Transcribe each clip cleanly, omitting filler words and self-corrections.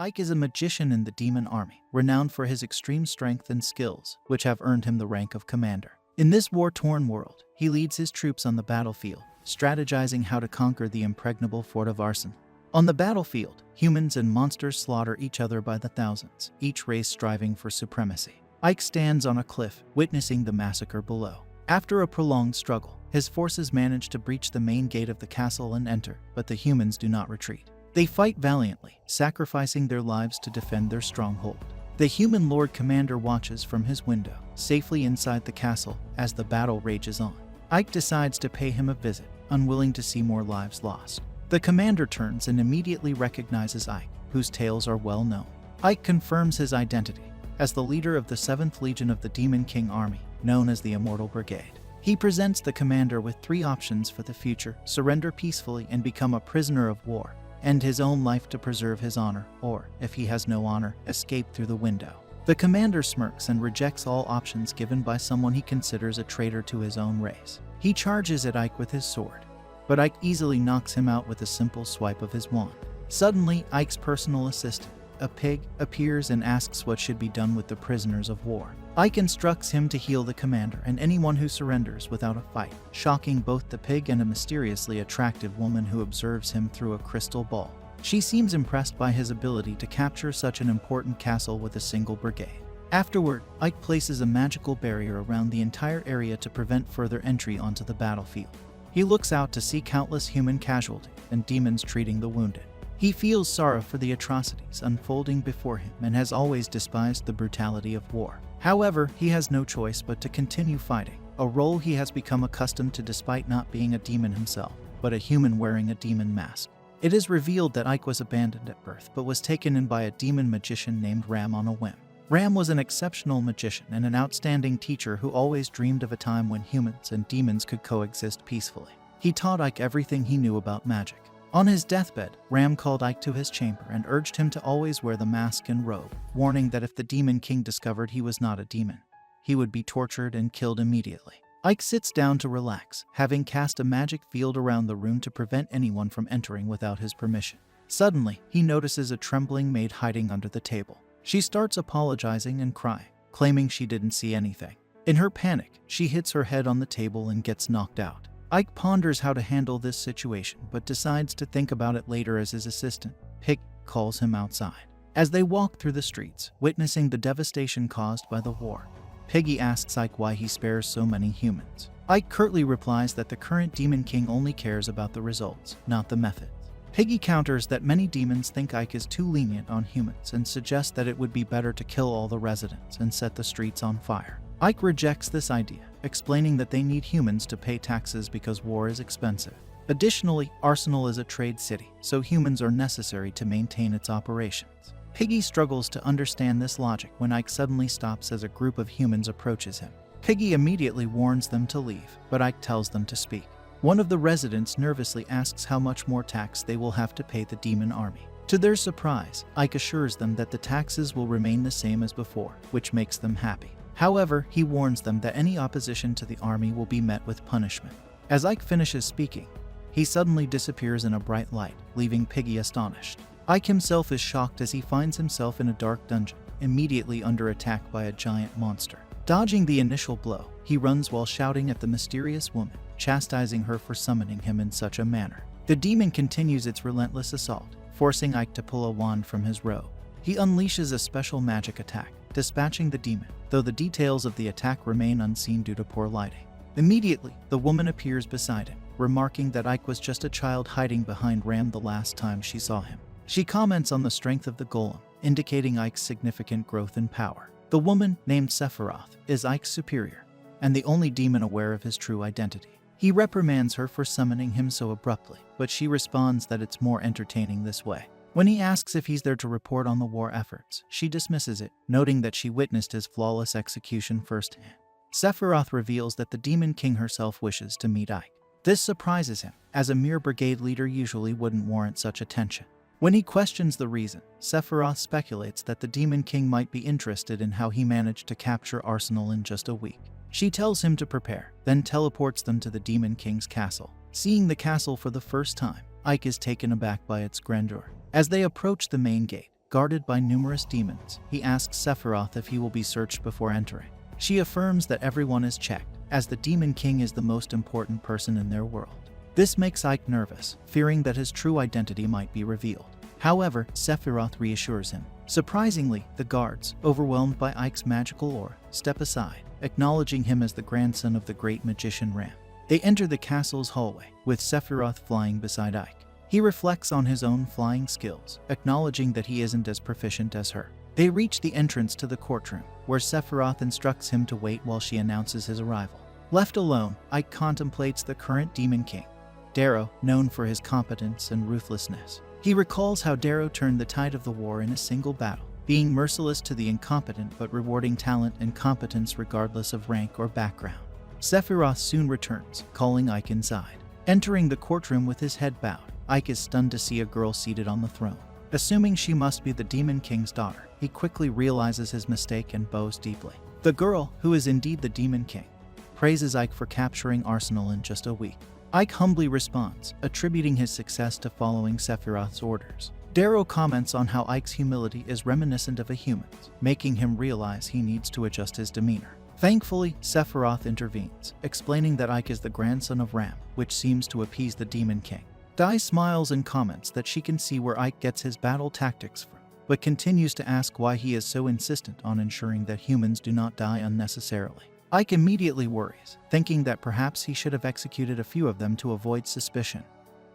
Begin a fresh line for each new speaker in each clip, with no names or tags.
Ike is a magician in the demon army, renowned for his extreme strength and skills, which have earned him the rank of commander. In this war-torn world, he leads his troops on the battlefield, strategizing how to conquer the impregnable fort of Arson. On the battlefield, humans and monsters slaughter each other by the thousands, each race striving for supremacy. Ike stands on a cliff, witnessing the massacre below. After a prolonged struggle, his forces manage to breach the main gate of the castle and enter, but the humans do not retreat. They fight valiantly, sacrificing their lives to defend their stronghold. The human Lord Commander watches from his window, safely inside the castle, as the battle rages on. Ike decides to pay him a visit, unwilling to see more lives lost. The commander turns and immediately recognizes Ike, whose tales are well known. Ike confirms his identity as the leader of the 7th Legion of the Demon King Army, known as the Immortal Brigade. He presents the commander with 3 options for the future: surrender peacefully and become a prisoner of war, end his own life to preserve his honor, or, if he has no honor, escape through the window. The commander smirks and rejects all options given by someone he considers a traitor to his own race. He charges at Ike with his sword, but Ike easily knocks him out with a simple swipe of his wand. Suddenly, Ike's personal assistant, a pig, appears and asks what should be done with the prisoners of war. Ike instructs him to heal the commander and anyone who surrenders without a fight, shocking both the pig and a mysteriously attractive woman who observes him through a crystal ball. She seems impressed by his ability to capture such an important castle with a single brigade. Afterward, Ike places a magical barrier around the entire area to prevent further entry onto the battlefield. He looks out to see countless human casualties and demons treating the wounded. He feels sorrow for the atrocities unfolding before him and has always despised the brutality of war. However, he has no choice but to continue fighting, a role he has become accustomed to despite not being a demon himself, but a human wearing a demon mask. It is revealed that Ike was abandoned at birth but was taken in by a demon magician named Ram on a whim. Ram was an exceptional magician and an outstanding teacher who always dreamed of a time when humans and demons could coexist peacefully. He taught Ike everything he knew about magic. On his deathbed, Ram called Ike to his chamber and urged him to always wear the mask and robe, warning that if the Demon King discovered he was not a demon, he would be tortured and killed immediately. Ike sits down to relax, having cast a magic field around the room to prevent anyone from entering without his permission. Suddenly, he notices a trembling maid hiding under the table. She starts apologizing and crying, claiming she didn't see anything. In her panic, she hits her head on the table and gets knocked out. Ike ponders how to handle this situation, but decides to think about it later as his assistant, Pig, calls him outside. As they walk through the streets, witnessing the devastation caused by the war, Piggy asks Ike why he spares so many humans. Ike curtly replies that the current Demon King only cares about the results, not the methods. Piggy counters that many demons think Ike is too lenient on humans and suggests that it would be better to kill all the residents and set the streets on fire. Ike rejects this idea, explaining that they need humans to pay taxes because war is expensive. Additionally, Arsenal is a trade city, so humans are necessary to maintain its operations. Piggy struggles to understand this logic when Ike suddenly stops as a group of humans approaches him. Piggy immediately warns them to leave, but Ike tells them to speak. One of the residents nervously asks how much more tax they will have to pay the demon army. To their surprise, Ike assures them that the taxes will remain the same as before, which makes them happy. However, he warns them that any opposition to the army will be met with punishment. As Ike finishes speaking, he suddenly disappears in a bright light, leaving Piggy astonished. Ike himself is shocked as he finds himself in a dark dungeon, immediately under attack by a giant monster. Dodging the initial blow, he runs while shouting at the mysterious woman, chastising her for summoning him in such a manner. The demon continues its relentless assault, forcing Ike to pull a wand from his robe. He unleashes a special magic attack, dispatching the demon, though the details of the attack remain unseen due to poor lighting. Immediately, the woman appears beside him, remarking that Ike was just a child hiding behind Ram the last time she saw him. She comments on the strength of the golem, indicating Ike's significant growth in power. The woman, named Sephiroth, is Ike's superior, and the only demon aware of his true identity. He reprimands her for summoning him so abruptly, but she responds that it's more entertaining this way. When he asks if he's there to report on the war efforts, she dismisses it, noting that she witnessed his flawless execution firsthand. Sephiroth reveals that the Demon King herself wishes to meet Ike. This surprises him, as a mere brigade leader usually wouldn't warrant such attention. When he questions the reason, Sephiroth speculates that the Demon King might be interested in how he managed to capture Arsenal in just a week. She tells him to prepare, then teleports them to the Demon King's castle. Seeing the castle for the first time, Ike is taken aback by its grandeur. As they approach the main gate, guarded by numerous demons. He asks Sephiroth if he will be searched before entering. She affirms that everyone is checked, as the Demon King is the most important person in their world. This makes Ike nervous, fearing that his true identity might be revealed. However, Sephiroth reassures him. Surprisingly, the guards, overwhelmed by Ike's magical aura, step aside, acknowledging him as the grandson of the great magician Ram. They enter the castle's hallway, with Sephiroth flying beside Ike. He reflects on his own flying skills, acknowledging that he isn't as proficient as her. They reach the entrance to the courtroom, where Sephiroth instructs him to wait while she announces his arrival. Left alone, Ike contemplates the current Demon King, Darrow, known for his competence and ruthlessness. He recalls how Darrow turned the tide of the war in a single battle, being merciless to the incompetent but rewarding talent and competence regardless of rank or background. Sephiroth soon returns, calling Ike inside. Entering the courtroom with his head bowed, Ike is stunned to see a girl seated on the throne. Assuming she must be the Demon King's daughter, he quickly realizes his mistake and bows deeply. The girl, who is indeed the Demon King, praises Ike for capturing Arsenal in just a week. Ike humbly responds, attributing his success to following Sephiroth's orders. Darrow comments on how Ike's humility is reminiscent of a human's, making him realize he needs to adjust his demeanor. Thankfully, Sephiroth intervenes, explaining that Ike is the grandson of Ram, which seems to appease the Demon King. Dai smiles and comments that she can see where Ike gets his battle tactics from, but continues to ask why he is so insistent on ensuring that humans do not die unnecessarily. Ike immediately worries, thinking that perhaps he should have executed a few of them to avoid suspicion,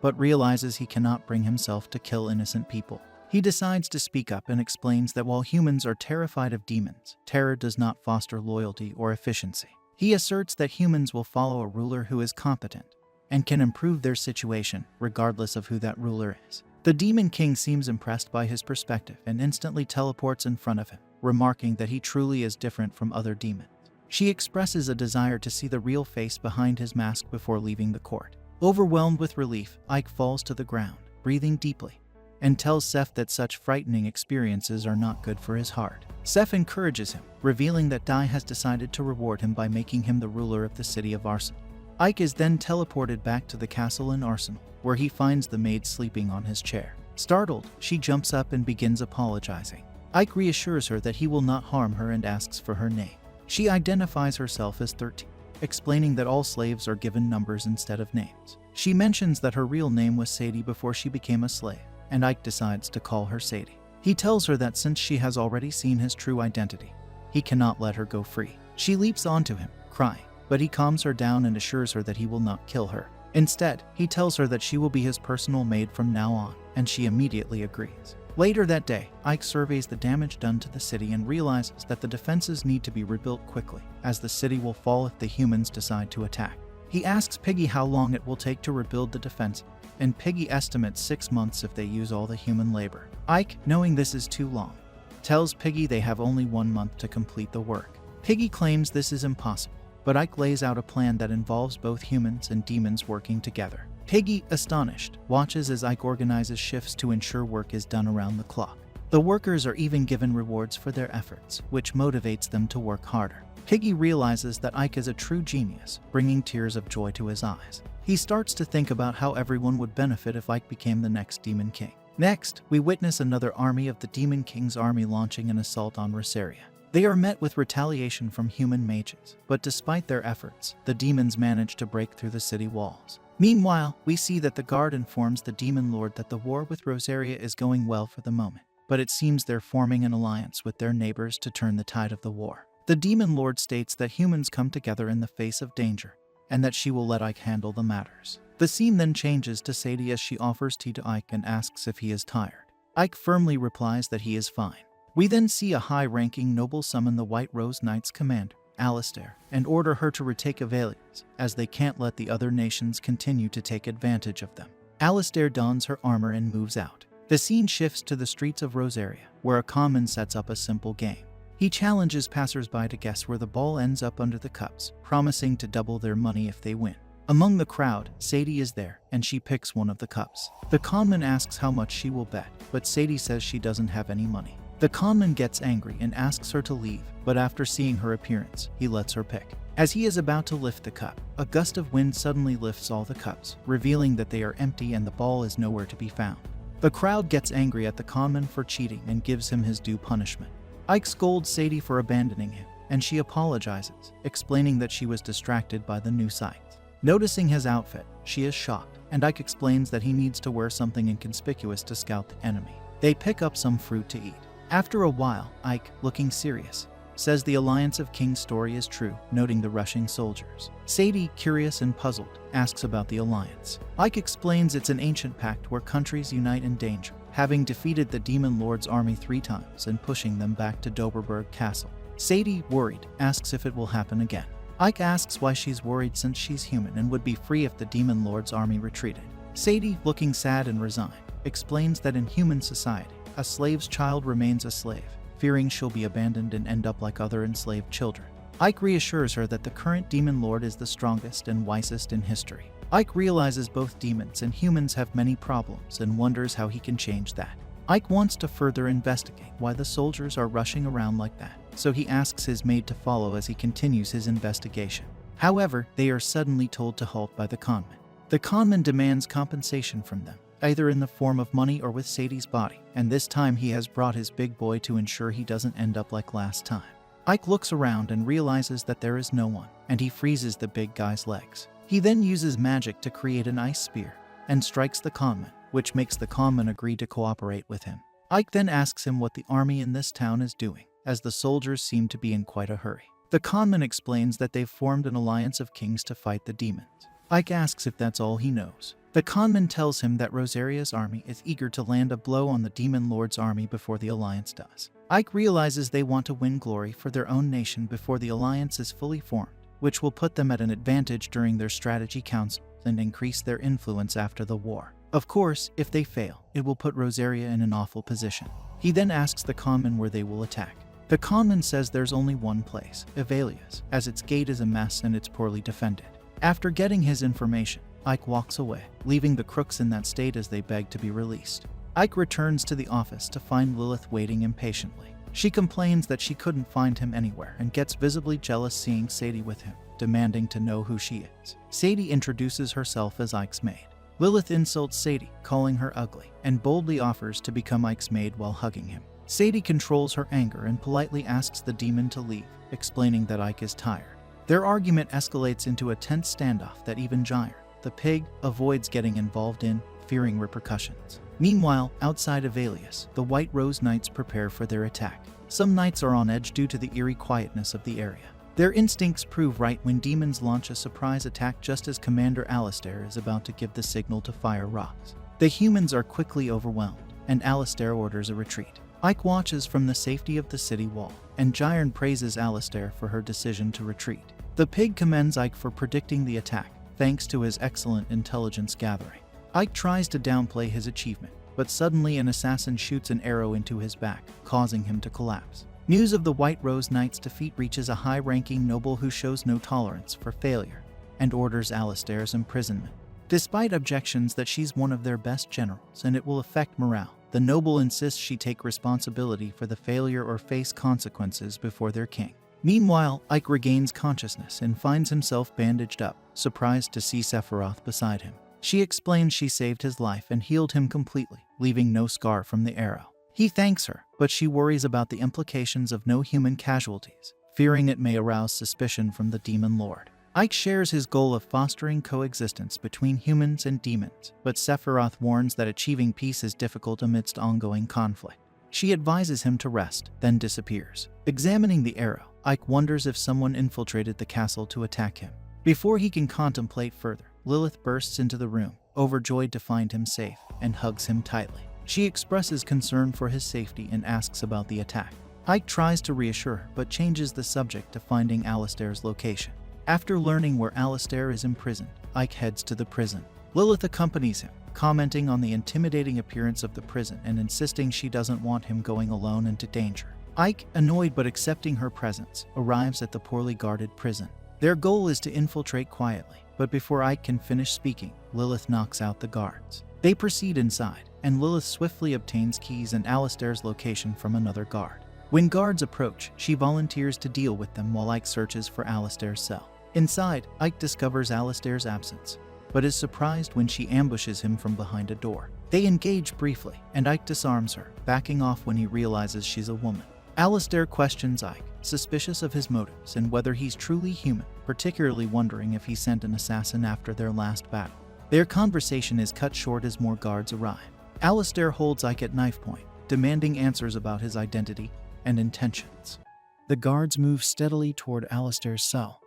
but realizes he cannot bring himself to kill innocent people. He decides to speak up and explains that while humans are terrified of demons, terror does not foster loyalty or efficiency. He asserts that humans will follow a ruler who is competent and can improve their situation, regardless of who that ruler is. The Demon King seems impressed by his perspective and instantly teleports in front of him, remarking that he truly is different from other demons. She expresses a desire to see the real face behind his mask before leaving the court. Overwhelmed with relief, Ike falls to the ground, breathing deeply, and tells Seph that such frightening experiences are not good for his heart. Seph encourages him, revealing that Dai has decided to reward him by making him the ruler of the city of Arsenal. Ike is then teleported back to the castle in Arsenal, where he finds the maid sleeping on his chair. Startled, she jumps up and begins apologizing. Ike reassures her that he will not harm her and asks for her name. She identifies herself as 13, explaining that all slaves are given numbers instead of names. She mentions that her real name was Sadie before she became a slave, and Ike decides to call her Sadie. He tells her that since she has already seen his true identity, he cannot let her go free. She leaps onto him, crying, but he calms her down and assures her that he will not kill her. Instead, he tells her that she will be his personal maid from now on, and she immediately agrees. Later that day, Ike surveys the damage done to the city and realizes that the defenses need to be rebuilt quickly, as the city will fall if the humans decide to attack. He asks Piggy how long it will take to rebuild the defense, and Piggy estimates 6 months if they use all the human labor. Ike, knowing this is too long, tells Piggy they have only 1 month to complete the work. Piggy claims this is impossible, but Ike lays out a plan that involves both humans and demons working together. Piggy, astonished, watches as Ike organizes shifts to ensure work is done around the clock. The workers are even given rewards for their efforts, which motivates them to work harder. Piggy realizes that Ike is a true genius, bringing tears of joy to his eyes. He starts to think about how everyone would benefit if Ike became the next Demon King. Next, we witness another army of the Demon King's army launching an assault on Rosaria. They are met with retaliation from human mages, but despite their efforts, the demons manage to break through the city walls. Meanwhile, we see that the guard informs the Demon Lord that the war with Rosaria is going well for the moment, but it seems they're forming an alliance with their neighbors to turn the tide of the war. The Demon Lord states that humans come together in the face of danger, and that she will let Ike handle the matters. The scene then changes to Sadie as she offers tea to Ike and asks if he is tired. Ike firmly replies that he is fine. We then see a high-ranking noble summon the White Rose Knights commander, Alistair, and order her to retake Avalians, as they can't let the other nations continue to take advantage of them. Alistair dons her armor and moves out. The scene shifts to the streets of Rosaria, where a conman sets up a simple game. He challenges passersby to guess where the ball ends up under the cups, promising to double their money if they win. Among the crowd, Sadie is there, and she picks one of the cups. The conman asks how much she will bet, but Sadie says she doesn't have any money. The conman gets angry and asks her to leave, but after seeing her appearance, he lets her pick. As he is about to lift the cup, a gust of wind suddenly lifts all the cups, revealing that they are empty and the ball is nowhere to be found. The crowd gets angry at the conman for cheating and gives him his due punishment. Ike scolds Sadie for abandoning him, and she apologizes, explaining that she was distracted by the new sights. Noticing his outfit, she is shocked, and Ike explains that he needs to wear something inconspicuous to scout the enemy. They pick up some fruit to eat. After a while, Ike, looking serious, says the Alliance of Kings story is true, noting the rushing soldiers. Sadie, curious and puzzled, asks about the Alliance. Ike explains it's an ancient pact where countries unite in danger, having defeated the Demon Lord's army 3 times and pushing them back to Doberberg Castle. Sadie, worried, asks if it will happen again. Ike asks why she's worried since she's human and would be free if the Demon Lord's army retreated. Sadie, looking sad and resigned, explains that in human society, a slave's child remains a slave, fearing she'll be abandoned and end up like other enslaved children. Ike reassures her that the current Demon Lord is the strongest and wisest in history. Ike realizes both demons and humans have many problems and wonders how he can change that. Ike wants to further investigate why the soldiers are rushing around like that, so he asks his maid to follow as he continues his investigation. However, they are suddenly told to halt by the conman. The conman demands compensation from them, either in the form of money or with Sadie's body, and this time he has brought his big boy to ensure he doesn't end up like last time. Ike looks around and realizes that there is no one, and he freezes the big guy's legs. He then uses magic to create an ice spear and strikes the conman, which makes the conman agree to cooperate with him. Ike then asks him what the army in this town is doing, as the soldiers seem to be in quite a hurry. The conman explains that they've formed an alliance of kings to fight the demons. Ike asks if that's all he knows. The conman tells him that Rosaria's army is eager to land a blow on the Demon Lord's army before the alliance does. Ike realizes they want to win glory for their own nation before the alliance is fully formed, which will put them at an advantage during their strategy councils and increase their influence after the war. Of course, if they fail, it will put Rosaria in an awful position. He then asks the conman where they will attack. The conman says there's only one place, Evalia's, as its gate is a mess and it's poorly defended. After getting his information, Ike walks away, leaving the crooks in that state as they beg to be released. Ike returns to the office to find Lilith waiting impatiently. She complains that she couldn't find him anywhere and gets visibly jealous seeing Sadie with him, demanding to know who she is. Sadie introduces herself as Ike's maid. Lilith insults Sadie, calling her ugly, and boldly offers to become Ike's maid while hugging him. Sadie controls her anger and politely asks the demon to leave, explaining that Ike is tired. Their argument escalates into a tense standoff that even Gyre, the pig, avoids getting involved in, fearing repercussions. Meanwhile, outside of Alias, the White Rose Knights prepare for their attack. Some knights are on edge due to the eerie quietness of the area. Their instincts prove right when demons launch a surprise attack just as Commander Alistair is about to give the signal to fire rocks. The humans are quickly overwhelmed, and Alistair orders a retreat. Ike watches from the safety of the city wall, and Gyre praises Alistair for her decision to retreat. The pig commends Ike for predicting the attack, thanks to his excellent intelligence gathering. Ike tries to downplay his achievement, but suddenly an assassin shoots an arrow into his back, causing him to collapse. News of the White Rose Knight's defeat reaches a high-ranking noble who shows no tolerance for failure and orders Alistair's imprisonment. Despite objections that she's one of their best generals and it will affect morale, the noble insists she take responsibility for the failure or face consequences before their king. Meanwhile, Ike regains consciousness and finds himself bandaged up, surprised to see Sephiroth beside him. She explains she saved his life and healed him completely, leaving no scar from the arrow. He thanks her, but she worries about the implications of no human casualties, fearing it may arouse suspicion from the Demon Lord. Ike shares his goal of fostering coexistence between humans and demons, but Sephiroth warns that achieving peace is difficult amidst ongoing conflict. She advises him to rest, then disappears. Examining the arrow, Ike wonders if someone infiltrated the castle to attack him. Before he can contemplate further, Lilith bursts into the room, overjoyed to find him safe, and hugs him tightly. She expresses concern for his safety and asks about the attack. Ike tries to reassure her, but changes the subject to finding Alistair's location. After learning where Alistair is imprisoned, Ike heads to the prison. Lilith accompanies him, commenting on the intimidating appearance of the prison and insisting she doesn't want him going alone into danger. Ike, annoyed but accepting her presence, arrives at the poorly guarded prison. Their goal is to infiltrate quietly, but before Ike can finish speaking, Lilith knocks out the guards. They proceed inside, and Lilith swiftly obtains keys and Alistair's location from another guard. When guards approach, she volunteers to deal with them while Ike searches for Alistair's cell. Inside, Ike discovers Alistair's absence, but is surprised when she ambushes him from behind a door. They engage briefly, and Ike disarms her, backing off when he realizes she's a woman. Alistair questions Ike, suspicious of his motives and whether he's truly human, particularly wondering if he sent an assassin after their last battle. Their conversation is cut short as more guards arrive. Alistair holds Ike at knife point, demanding answers about his identity and intentions. The guards move steadily toward Alistair's cell,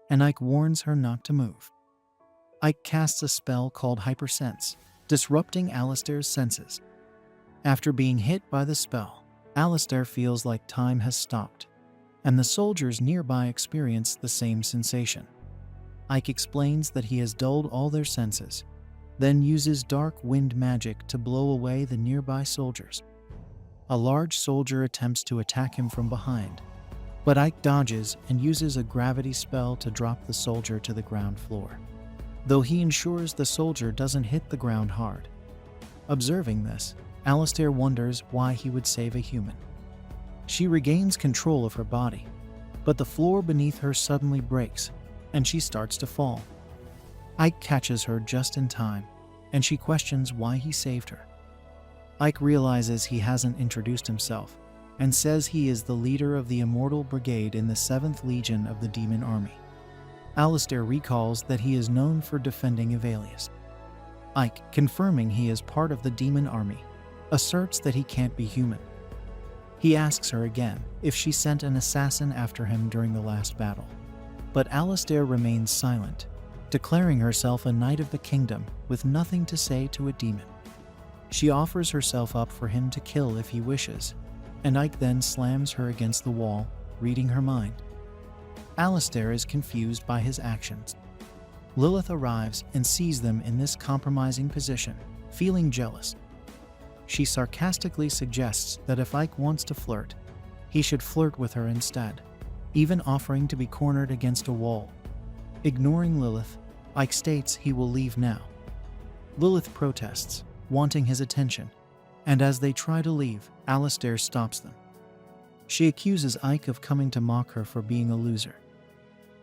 and Ike warns her not to move. Ike casts a spell called Hypersense, disrupting Alistair's senses. After being hit by the spell, Alistair feels like time has stopped, and the soldiers nearby experience the same sensation. Ike explains that he has dulled all their senses, then uses dark wind magic to blow away the nearby soldiers. A large soldier attempts to attack him from behind, but Ike dodges and uses a gravity spell to drop the soldier to the ground floor, though he ensures the soldier doesn't hit the ground hard. Observing this, Alistair wonders why he would save a human. She regains control of her body, but the floor beneath her suddenly breaks, and she starts to fall. Ike catches her just in time, and she questions why he saved her. Ike realizes he hasn't introduced himself, and says he is the leader of the Immortal Brigade in the 7th Legion of the Demon Army. Alistair recalls that he is known for defending Evalius. Ike, confirming he is part of the Demon Army, asserts that he can't be human. He asks her again if she sent an assassin after him during the last battle, but Alistair remains silent, declaring herself a knight of the kingdom with nothing to say to a demon. She offers herself up for him to kill if he wishes, and Ike then slams her against the wall, reading her mind. Alistair is confused by his actions. Lilith arrives and sees them in this compromising position, feeling jealous. She sarcastically suggests that if Ike wants to flirt, he should flirt with her instead, even offering to be cornered against a wall. Ignoring Lilith, Ike states he will leave now. Lilith protests, wanting his attention, and as they try to leave, Alistair stops them. She accuses Ike of coming to mock her for being a loser.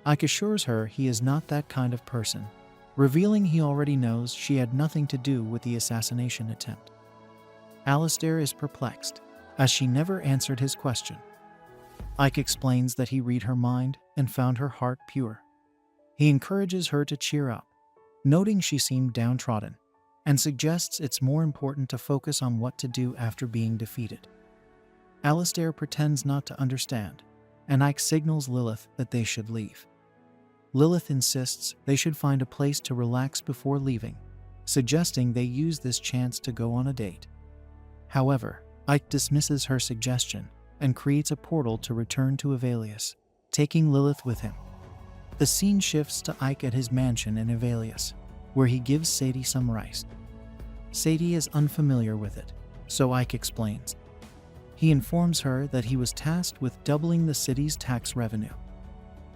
Ike assures her he is not that kind of person, revealing he already knows she had nothing to do with the assassination attempt. Alistair is perplexed, as she never answered his question. Ike explains that he read her mind and found her heart pure. He encourages her to cheer up, noting she seemed downtrodden, and suggests it's more important to focus on what to do after being defeated. Alistair pretends not to understand, and Ike signals Lilith that they should leave. Lilith insists they should find a place to relax before leaving, suggesting they use this chance to go on a date. However, Ike dismisses her suggestion and creates a portal to return to Evalius, taking Lilith with him. The scene shifts to Ike at his mansion in Evalius, where he gives Sadie some rice. Sadie is unfamiliar with it, so Ike explains. He informs her that he was tasked with doubling the city's tax revenue.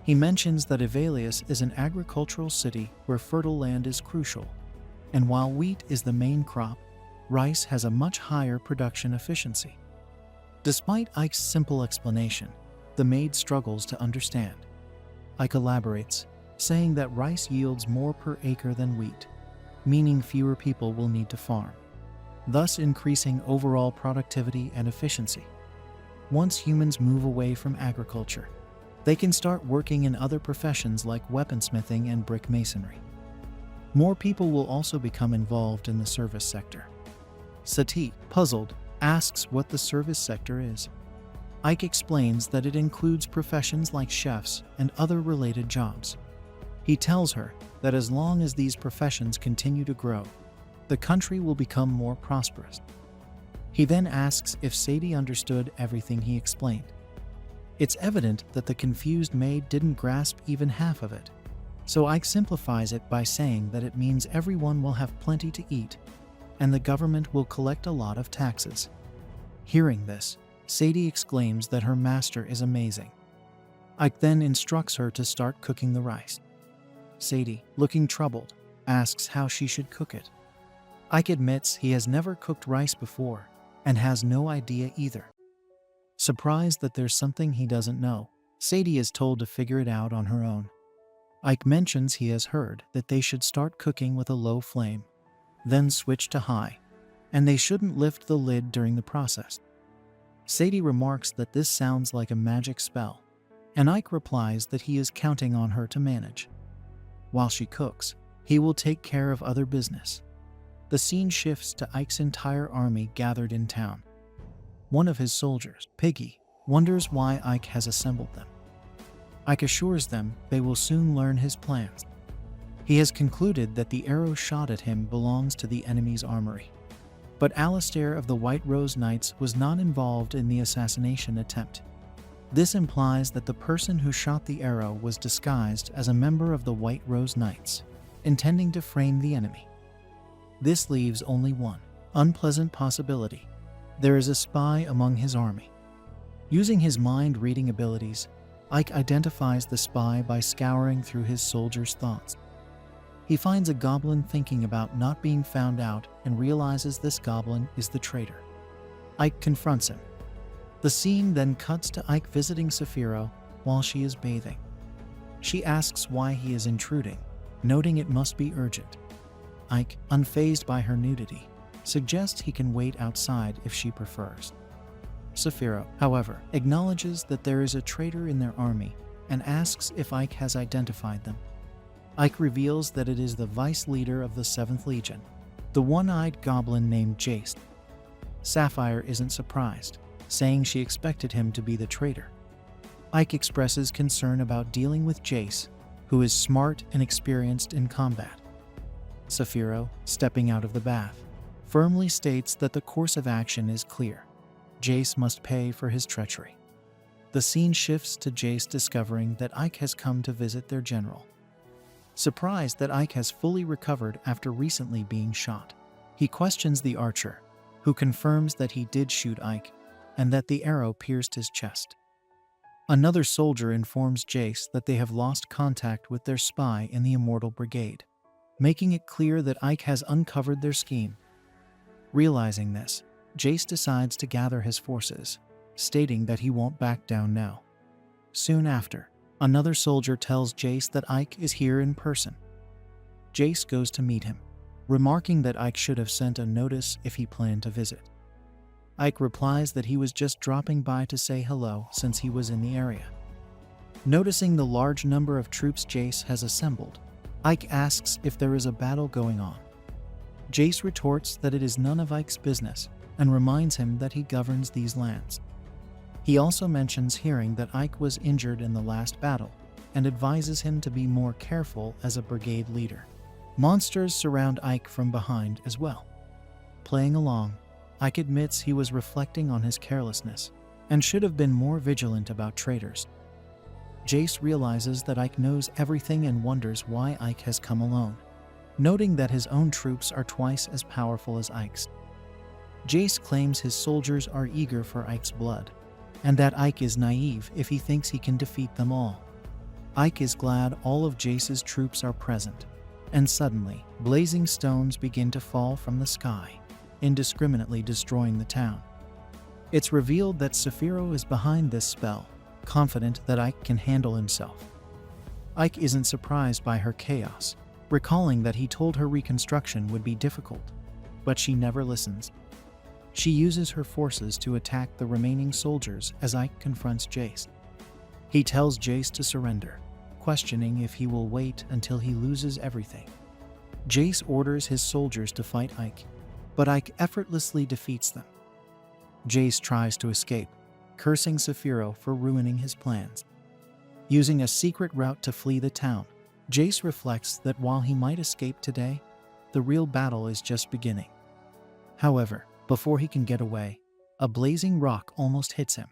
He mentions that Evalius is an agricultural city where fertile land is crucial, and while wheat is the main crop, rice has a much higher production efficiency. Despite Ike's simple explanation, the maid struggles to understand. Ike elaborates, saying that rice yields more per acre than wheat, meaning fewer people will need to farm, thus increasing overall productivity and efficiency. Once humans move away from agriculture, they can start working in other professions like weaponsmithing and brick masonry. More people will also become involved in the service sector. Sati, puzzled, asks what the service sector is. Ike explains that it includes professions like chefs and other related jobs. He tells her that as long as these professions continue to grow, the country will become more prosperous. He then asks if Sadie understood everything he explained. It's evident that the confused maid didn't grasp even half of it, so Ike simplifies it by saying that it means everyone will have plenty to eat, and the government will collect a lot of taxes. Hearing this, Sadie exclaims that her master is amazing. Ike then instructs her to start cooking the rice. Sadie, looking troubled, asks how she should cook it. Ike admits he has never cooked rice before and has no idea either. Surprised that there's something he doesn't know, Sadie is told to figure it out on her own. Ike mentions he has heard that they should start cooking with a low flame, then switch to high, and they shouldn't lift the lid during the process. Sadie remarks that this sounds like a magic spell, and Ike replies that he is counting on her to manage. While she cooks, he will take care of other business. The scene shifts to Ike's entire army gathered in town. One of his soldiers, Piggy, wonders why Ike has assembled them. Ike assures them they will soon learn his plans. He has concluded that the arrow shot at him belongs to the enemy's armory. But Alistair of the White Rose Knights was not involved in the assassination attempt. This implies that the person who shot the arrow was disguised as a member of the White Rose Knights, intending to frame the enemy. This leaves only one unpleasant possibility. There is a spy among his army. Using his mind-reading abilities, Ike identifies the spy by scouring through his soldiers' thoughts. He finds a goblin thinking about not being found out and realizes this goblin is the traitor. Ike confronts him. The scene then cuts to Ike visiting Saphiro while she is bathing. She asks why he is intruding, noting it must be urgent. Ike, unfazed by her nudity, suggests he can wait outside if she prefers. Saphiro, however, acknowledges that there is a traitor in their army and asks if Ike has identified them. Ike reveals that it is the vice leader of the 7th Legion, the one-eyed goblin named Jace. Sapphire isn't surprised, saying she expected him to be the traitor. Ike expresses concern about dealing with Jace, who is smart and experienced in combat. Saphiro, stepping out of the bath, firmly states that the course of action is clear. Jace must pay for his treachery. The scene shifts to Jace discovering that Ike has come to visit their general. Surprised that Ike has fully recovered after recently being shot, he questions the archer, who confirms that he did shoot Ike and that the arrow pierced his chest. Another soldier informs Jace that they have lost contact with their spy in the Immortal Brigade, making it clear that Ike has uncovered their scheme. Realizing this, Jace decides to gather his forces, stating that he won't back down now. Soon after, another soldier tells Jace that Ike is here in person. Jace goes to meet him, remarking that Ike should have sent a notice if he planned to visit. Ike replies that he was just dropping by to say hello since he was in the area. Noticing the large number of troops Jace has assembled, Ike asks if there is a battle going on. Jace retorts that it is none of Ike's business and reminds him that he governs these lands. He also mentions hearing that Ike was injured in the last battle and advises him to be more careful as a brigade leader. Monsters surround Ike from behind as well. Playing along, Ike admits he was reflecting on his carelessness and should have been more vigilant about traitors. Jace realizes that Ike knows everything and wonders why Ike has come alone, noting that his own troops are twice as powerful as Ike's. Jace claims his soldiers are eager for Ike's blood, and that Ike is naive if he thinks he can defeat them all. Ike is glad all of Jace's troops are present, and suddenly, blazing stones begin to fall from the sky, indiscriminately destroying the town. It's revealed that Saphiro is behind this spell, confident that Ike can handle himself. Ike isn't surprised by her chaos, recalling that he told her reconstruction would be difficult, but she never listens. She uses her forces to attack the remaining soldiers as Ike confronts Jace. He tells Jace to surrender, questioning if he will wait until he loses everything. Jace orders his soldiers to fight Ike, but Ike effortlessly defeats them. Jace tries to escape, cursing Saphiro for ruining his plans. Using a secret route to flee the town, Jace reflects that while he might escape today, the real battle is just beginning. However, before he can get away, a blazing rock almost hits him.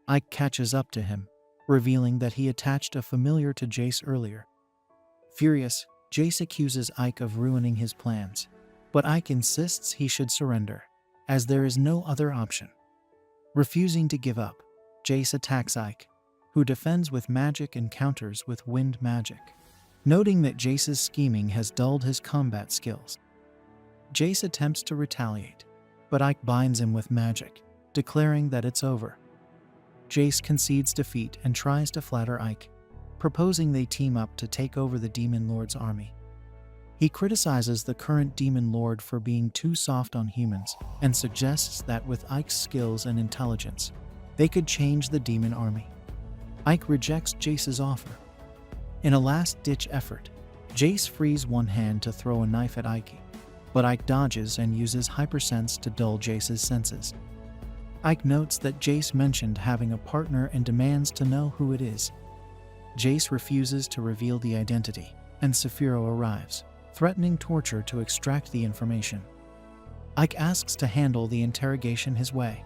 Ike catches up to him, revealing that he attached a familiar to Jace earlier. Furious, Jace accuses Ike of ruining his plans, but Ike insists he should surrender, as there is no other option. Refusing to give up, Jace attacks Ike, who defends with magic and counters with wind magic, noting that Jace's scheming has dulled his combat skills. Jace attempts to retaliate, but Ike binds him with magic, declaring that it's over. Jace concedes defeat and tries to flatter Ike, proposing they team up to take over the Demon Lord's army. He criticizes the current demon lord for being too soft on humans and suggests that with Ike's skills and intelligence, they could change the demon army. Ike rejects Jace's offer. In a last-ditch effort, Jace frees one hand to throw a knife at Ike, but Ike dodges and uses hypersense to dull Jace's senses. Ike notes that Jace mentioned having a partner and demands to know who it is. Jace refuses to reveal the identity, and Saphiro arrives, threatening torture to extract the information. Ike asks to handle the interrogation his way,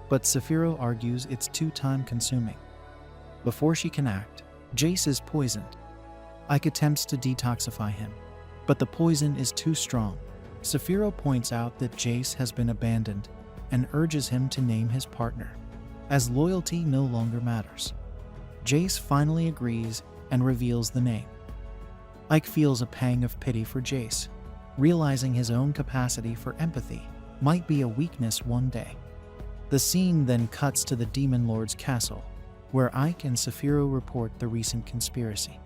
but Saphiro argues it's too time-consuming. Before she can act, Jace is poisoned. Ike attempts to detoxify him, but the poison is too strong. Saphiro points out that Jace has been abandoned and urges him to name his partner, as loyalty no longer matters. Jace finally agrees and reveals the name. Ike feels a pang of pity for Jace, realizing his own capacity for empathy might be a weakness one day. The scene then cuts to the Demon Lord's castle, where Ike and Saphiro report the recent conspiracy.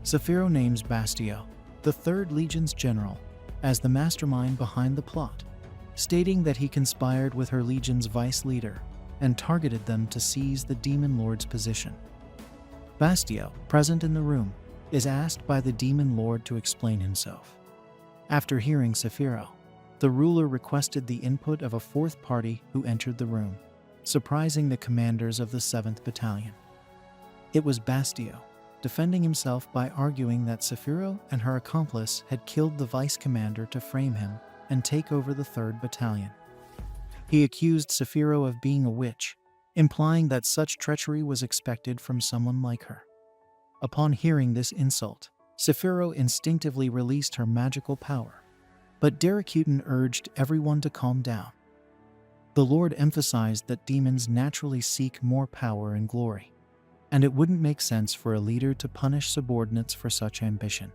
Saphiro names Bastio, the 3rd Legion's general, as the mastermind behind the plot, stating that he conspired with her Legion's vice leader and targeted them to seize the Demon Lord's position. Bastio, present in the room, is asked by the Demon Lord to explain himself. After hearing Saphiro, the ruler requested the input of a 4th party who entered the room, surprising the commanders of the 7th Battalion. It was Bastio, defending himself by arguing that Saphiro and her accomplice had killed the vice commander to frame him and take over the 3rd Battalion. He accused Saphiro of being a witch, implying that such treachery was expected from someone like her. Upon hearing this insult, Saphiro instinctively released her magical power, but Darakutan urged everyone to calm down. The Lord emphasized that demons naturally seek more power and glory, and it wouldn't make sense for a leader to punish subordinates for such ambition,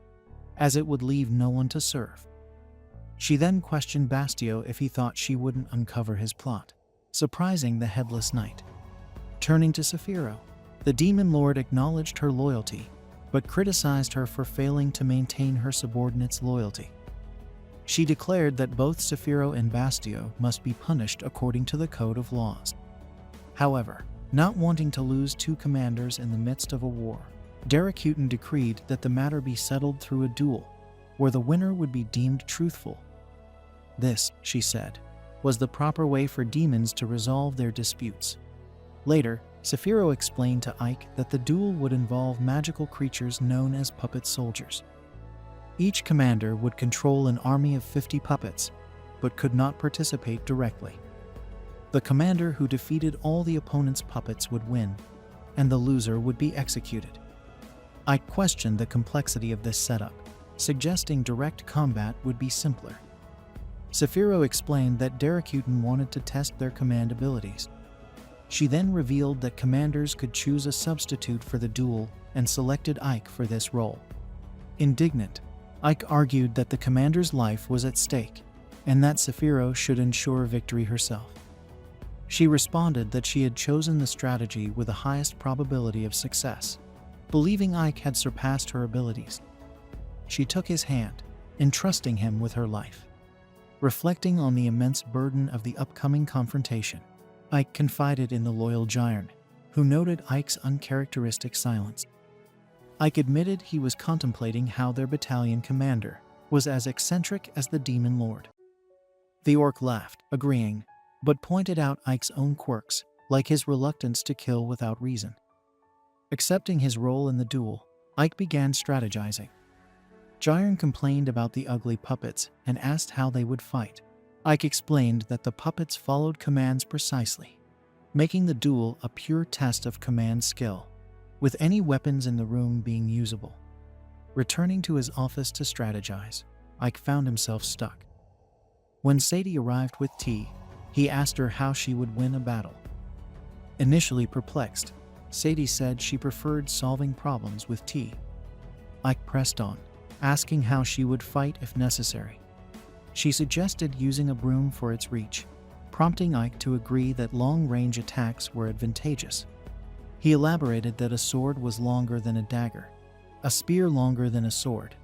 as it would leave no one to serve. She then questioned Bastio if he thought she wouldn't uncover his plot, surprising the Headless Knight. Turning to Saphiro, the Demon Lord acknowledged her loyalty, but criticized her for failing to maintain her subordinates' loyalty. She declared that both Saphiro and Bastio must be punished according to the Code of Laws. However, not wanting to lose 2 commanders in the midst of a war, Darakutan decreed that the matter be settled through a duel, where the winner would be deemed truthful. This, she said, was the proper way for demons to resolve their disputes. Later, Saphiro explained to Ike that the duel would involve magical creatures known as puppet soldiers. Each commander would control an army of 50 puppets, but could not participate directly. The commander who defeated all the opponent's puppets would win, and the loser would be executed. Ike questioned the complexity of this setup, suggesting direct combat would be simpler. Saphiro explained that Darakutan wanted to test their command abilities. She then revealed that commanders could choose a substitute for the duel and selected Ike for this role. Indignant, Ike argued that the commander's life was at stake and that Saphiro should ensure victory herself. She responded that she had chosen the strategy with the highest probability of success, believing Ike had surpassed her abilities. She took his hand, entrusting him with her life. Reflecting on the immense burden of the upcoming confrontation, Ike confided in the loyal Giant, who noted Ike's uncharacteristic silence. Ike admitted he was contemplating how their battalion commander was as eccentric as the Demon Lord. The orc laughed, agreeing, but pointed out Ike's own quirks, like his reluctance to kill without reason. Accepting his role in the duel, Ike began strategizing. Giant complained about the ugly puppets and asked how they would fight. Ike explained that the puppets followed commands precisely, making the duel a pure test of command skill, with any weapons in the room being usable. Returning to his office to strategize, Ike found himself stuck. When Sadie arrived with tea, he asked her how she would win a battle. Initially perplexed, Sadie said she preferred solving problems with tea. Ike pressed on, asking how she would fight if necessary. She suggested using a broom for its reach, prompting Ike to agree that long-range attacks were advantageous. He elaborated that a sword was longer than a dagger, a spear longer than a sword,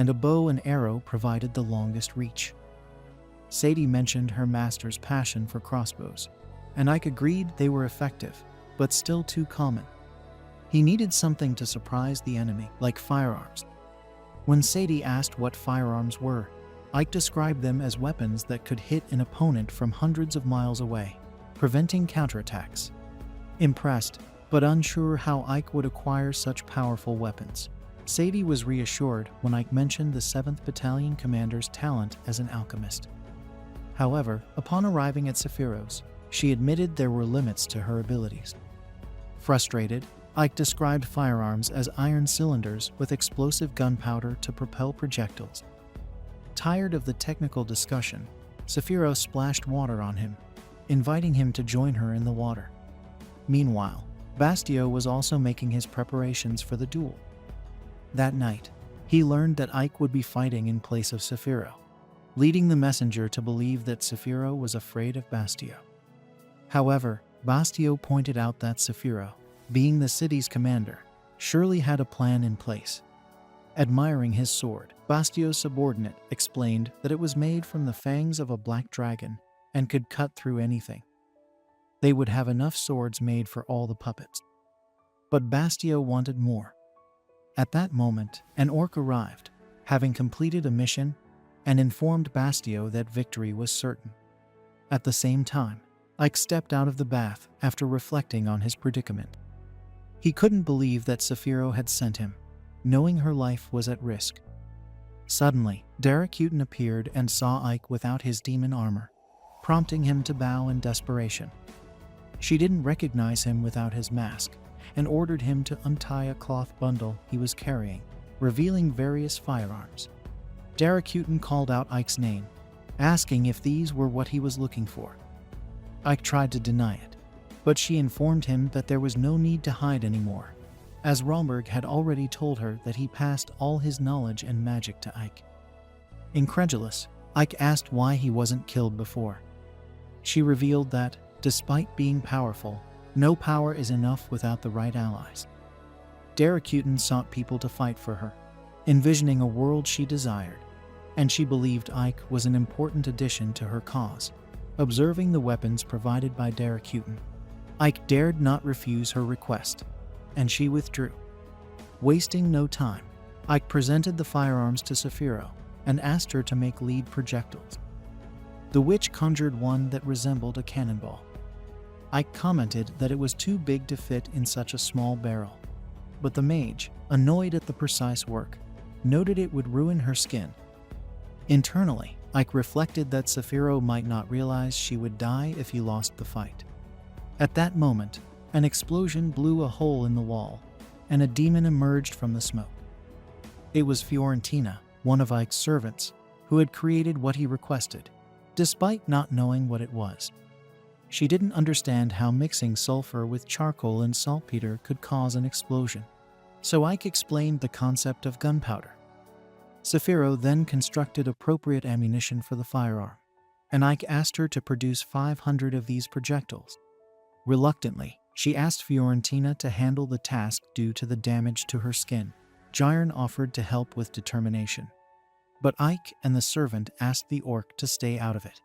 and a bow and arrow provided the longest reach. Sadie mentioned her master's passion for crossbows, and Ike agreed they were effective, but still too common. He needed something to surprise the enemy, like firearms. When Sadie asked what firearms were, Ike described them as weapons that could hit an opponent from hundreds of miles away, preventing counterattacks. Impressed, but unsure how Ike would acquire such powerful weapons, Sadie was reassured when Ike mentioned the 7th Battalion commander's talent as an alchemist. However, upon arriving at Sephiroth's, she admitted there were limits to her abilities. Frustrated, Ike described firearms as iron cylinders with explosive gunpowder to propel projectiles. Tired of the technical discussion, Sephiroth splashed water on him, inviting him to join her in the water. Meanwhile, Bastio was also making his preparations for the duel. That night, he learned that Ike would be fighting in place of Sephiroth, leading the messenger to believe that Sephiroth was afraid of Bastio. However, Bastio pointed out that Sephiroth, being the city's commander, surely had a plan in place. Admiring his sword, Bastio's subordinate explained that it was made from the fangs of a black dragon and could cut through anything. They would have enough swords made for all the puppets. But Bastio wanted more. At that moment, an orc arrived, having completed a mission, and informed Bastio that victory was certain. At the same time, Ike stepped out of the bath after reflecting on his predicament. He couldn't believe that Sephiroth had sent him, knowing her life was at risk. Suddenly, Darakuten appeared and saw Ike without his demon armor, prompting him to bow in desperation. She didn't recognize him without his mask, and ordered him to untie a cloth bundle he was carrying, revealing various firearms. Darakuten called out Ike's name, asking if these were what he was looking for. Ike tried to deny it, but she informed him that there was no need to hide anymore, as Romberg had already told her that he passed all his knowledge and magic to Ike. Incredulous, Ike asked why he wasn't killed before. She revealed that, despite being powerful, no power is enough without the right allies. Darakuten sought people to fight for her, envisioning a world she desired, and she believed Ike was an important addition to her cause. Observing the weapons provided by Darakuten, Ike dared not refuse her request, and she withdrew. Wasting no time, Ike presented the firearms to Sephiroth and asked her to make lead projectiles. The witch conjured one that resembled a cannonball. Ike commented that it was too big to fit in such a small barrel, but the mage, annoyed at the precise work, noted it would ruin her skin. Internally, Ike reflected that Sephiroth might not realize she would die if he lost the fight. At that moment, an explosion blew a hole in the wall, and a demon emerged from the smoke. It was Fiorentina, one of Ike's servants, who had created what he requested, despite not knowing what it was. She didn't understand how mixing sulfur with charcoal and saltpeter could cause an explosion, so Ike explained the concept of gunpowder. Sephiroth then constructed appropriate ammunition for the firearm, and Ike asked her to produce 500 of these projectiles. Reluctantly, she asked Fiorentina to handle the task due to the damage to her skin. Gyron offered to help with determination, but Ike and the servant asked the orc to stay out of it.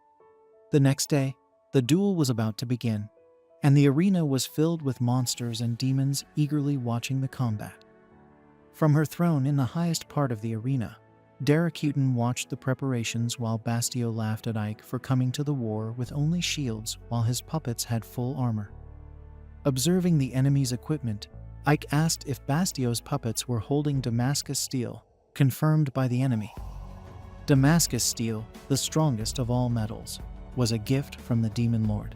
The next day, the duel was about to begin, and the arena was filled with monsters and demons eagerly watching the combat. From her throne in the highest part of the arena, Darakuten watched the preparations while Bastio laughed at Ike for coming to the war with only shields while his puppets had full armor. Observing the enemy's equipment, Ike asked if Bastio's puppets were holding Damascus steel, confirmed by the enemy. Damascus steel, the strongest of all metals, was a gift from the Demon Lord.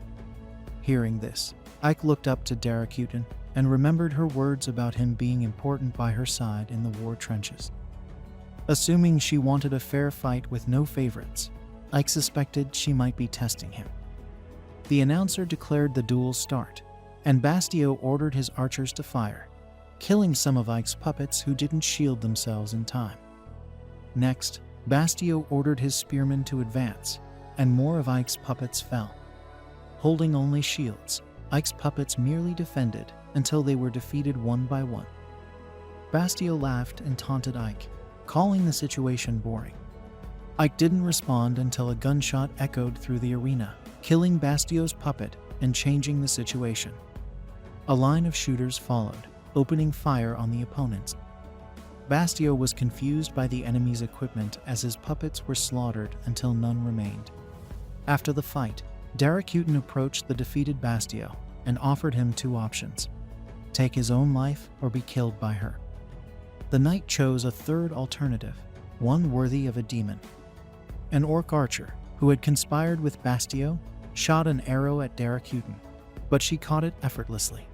Hearing this, Ike looked up to Darakuten and remembered her words about him being important by her side in the war trenches. Assuming she wanted a fair fight with no favorites, Ike suspected she might be testing him. The announcer declared the duel's start, and Bastio ordered his archers to fire, killing some of Ike's puppets who didn't shield themselves in time. Next, Bastio ordered his spearmen to advance, and more of Ike's puppets fell. Holding only shields, Ike's puppets merely defended until they were defeated one by one. Bastio laughed and taunted Ike, calling the situation boring. Ike didn't respond until a gunshot echoed through the arena, killing Bastio's puppet and changing the situation. A line of shooters followed, opening fire on the opponents. Bastio was confused by the enemy's equipment as his puppets were slaughtered until none remained. After the fight, datta approached the defeated Bastio and offered him two options: take his own life or be killed by her. The knight chose a third alternative, one worthy of a demon. An orc archer, who had conspired with Bastio, shot an arrow at datta, but she caught it effortlessly.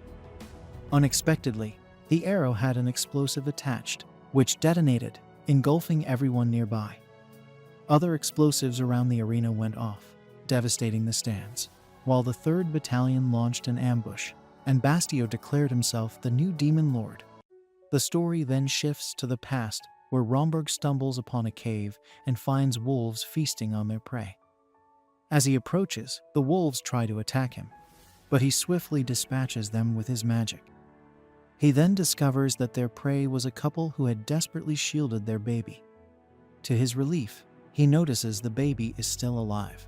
Unexpectedly, the arrow had an explosive attached, which detonated, engulfing everyone nearby. Other explosives around the arena went off, devastating the stands, while the 3rd Battalion launched an ambush, and Bastio declared himself the new demon lord. The story then shifts to the past, where Romberg stumbles upon a cave and finds wolves feasting on their prey. As he approaches, the wolves try to attack him, but he swiftly dispatches them with his magic. He then discovers that their prey was a couple who had desperately shielded their baby. To his relief, he notices the baby is still alive.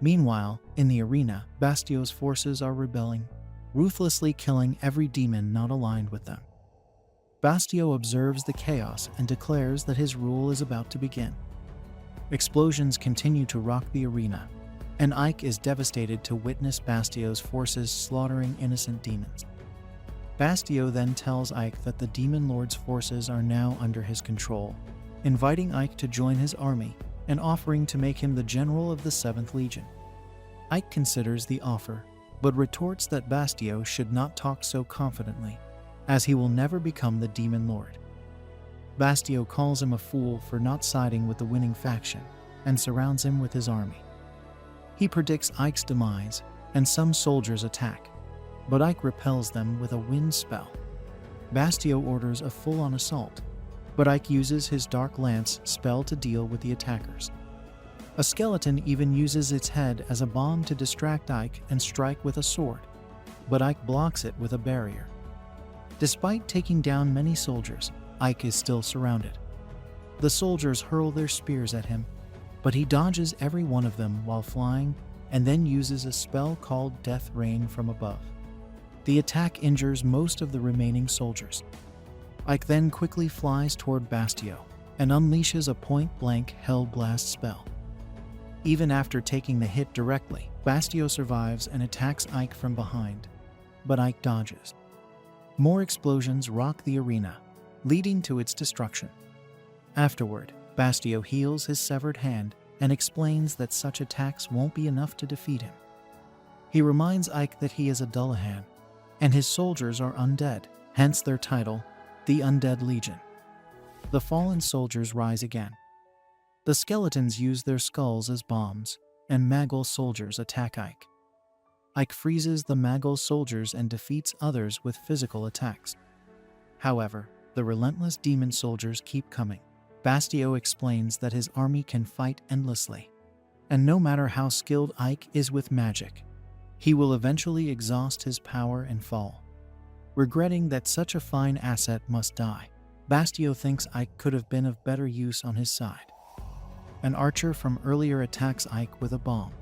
Meanwhile, in the arena, Bastio's forces are rebelling, ruthlessly killing every demon not aligned with them. Bastio observes the chaos and declares that his rule is about to begin. Explosions continue to rock the arena, and Ike is devastated to witness Bastio's forces slaughtering innocent demons. Bastio then tells Ike that the Demon Lord's forces are now under his control, inviting Ike to join his army and offering to make him the general of the 7th Legion. Ike considers the offer, but retorts that Bastio should not talk so confidently, as he will never become the Demon Lord. Bastio calls him a fool for not siding with the winning faction and surrounds him with his army. He predicts Ike's demise, and some soldiers attack, but Ike repels them with a wind spell. Bastio orders a full-on assault, but Ike uses his Dark Lance spell to deal with the attackers. A skeleton even uses its head as a bomb to distract Ike and strike with a sword, but Ike blocks it with a barrier. Despite taking down many soldiers, Ike is still surrounded. The soldiers hurl their spears at him, but he dodges every one of them while flying and then uses a spell called Death Rain from above. The attack injures most of the remaining soldiers. Ike then quickly flies toward Bastio and unleashes a point-blank Hell Blast spell. Even after taking the hit directly, Bastio survives and attacks Ike from behind, but Ike dodges. More explosions rock the arena, leading to its destruction. Afterward, Bastio heals his severed hand and explains that such attacks won't be enough to defeat him. He reminds Ike that he is a Dullahan, and his soldiers are undead, hence their title, the Undead Legion. The fallen soldiers rise again. The skeletons use their skulls as bombs, and Magul soldiers attack Ike. Ike freezes the Magul soldiers and defeats others with physical attacks. However, the relentless demon soldiers keep coming. Bastio explains that his army can fight endlessly, and no matter how skilled Ike is with magic, he will eventually exhaust his power and fall. Regretting that such a fine asset must die, Bastio thinks Ike could have been of better use on his side. An archer from earlier attacks Ike with a bomb.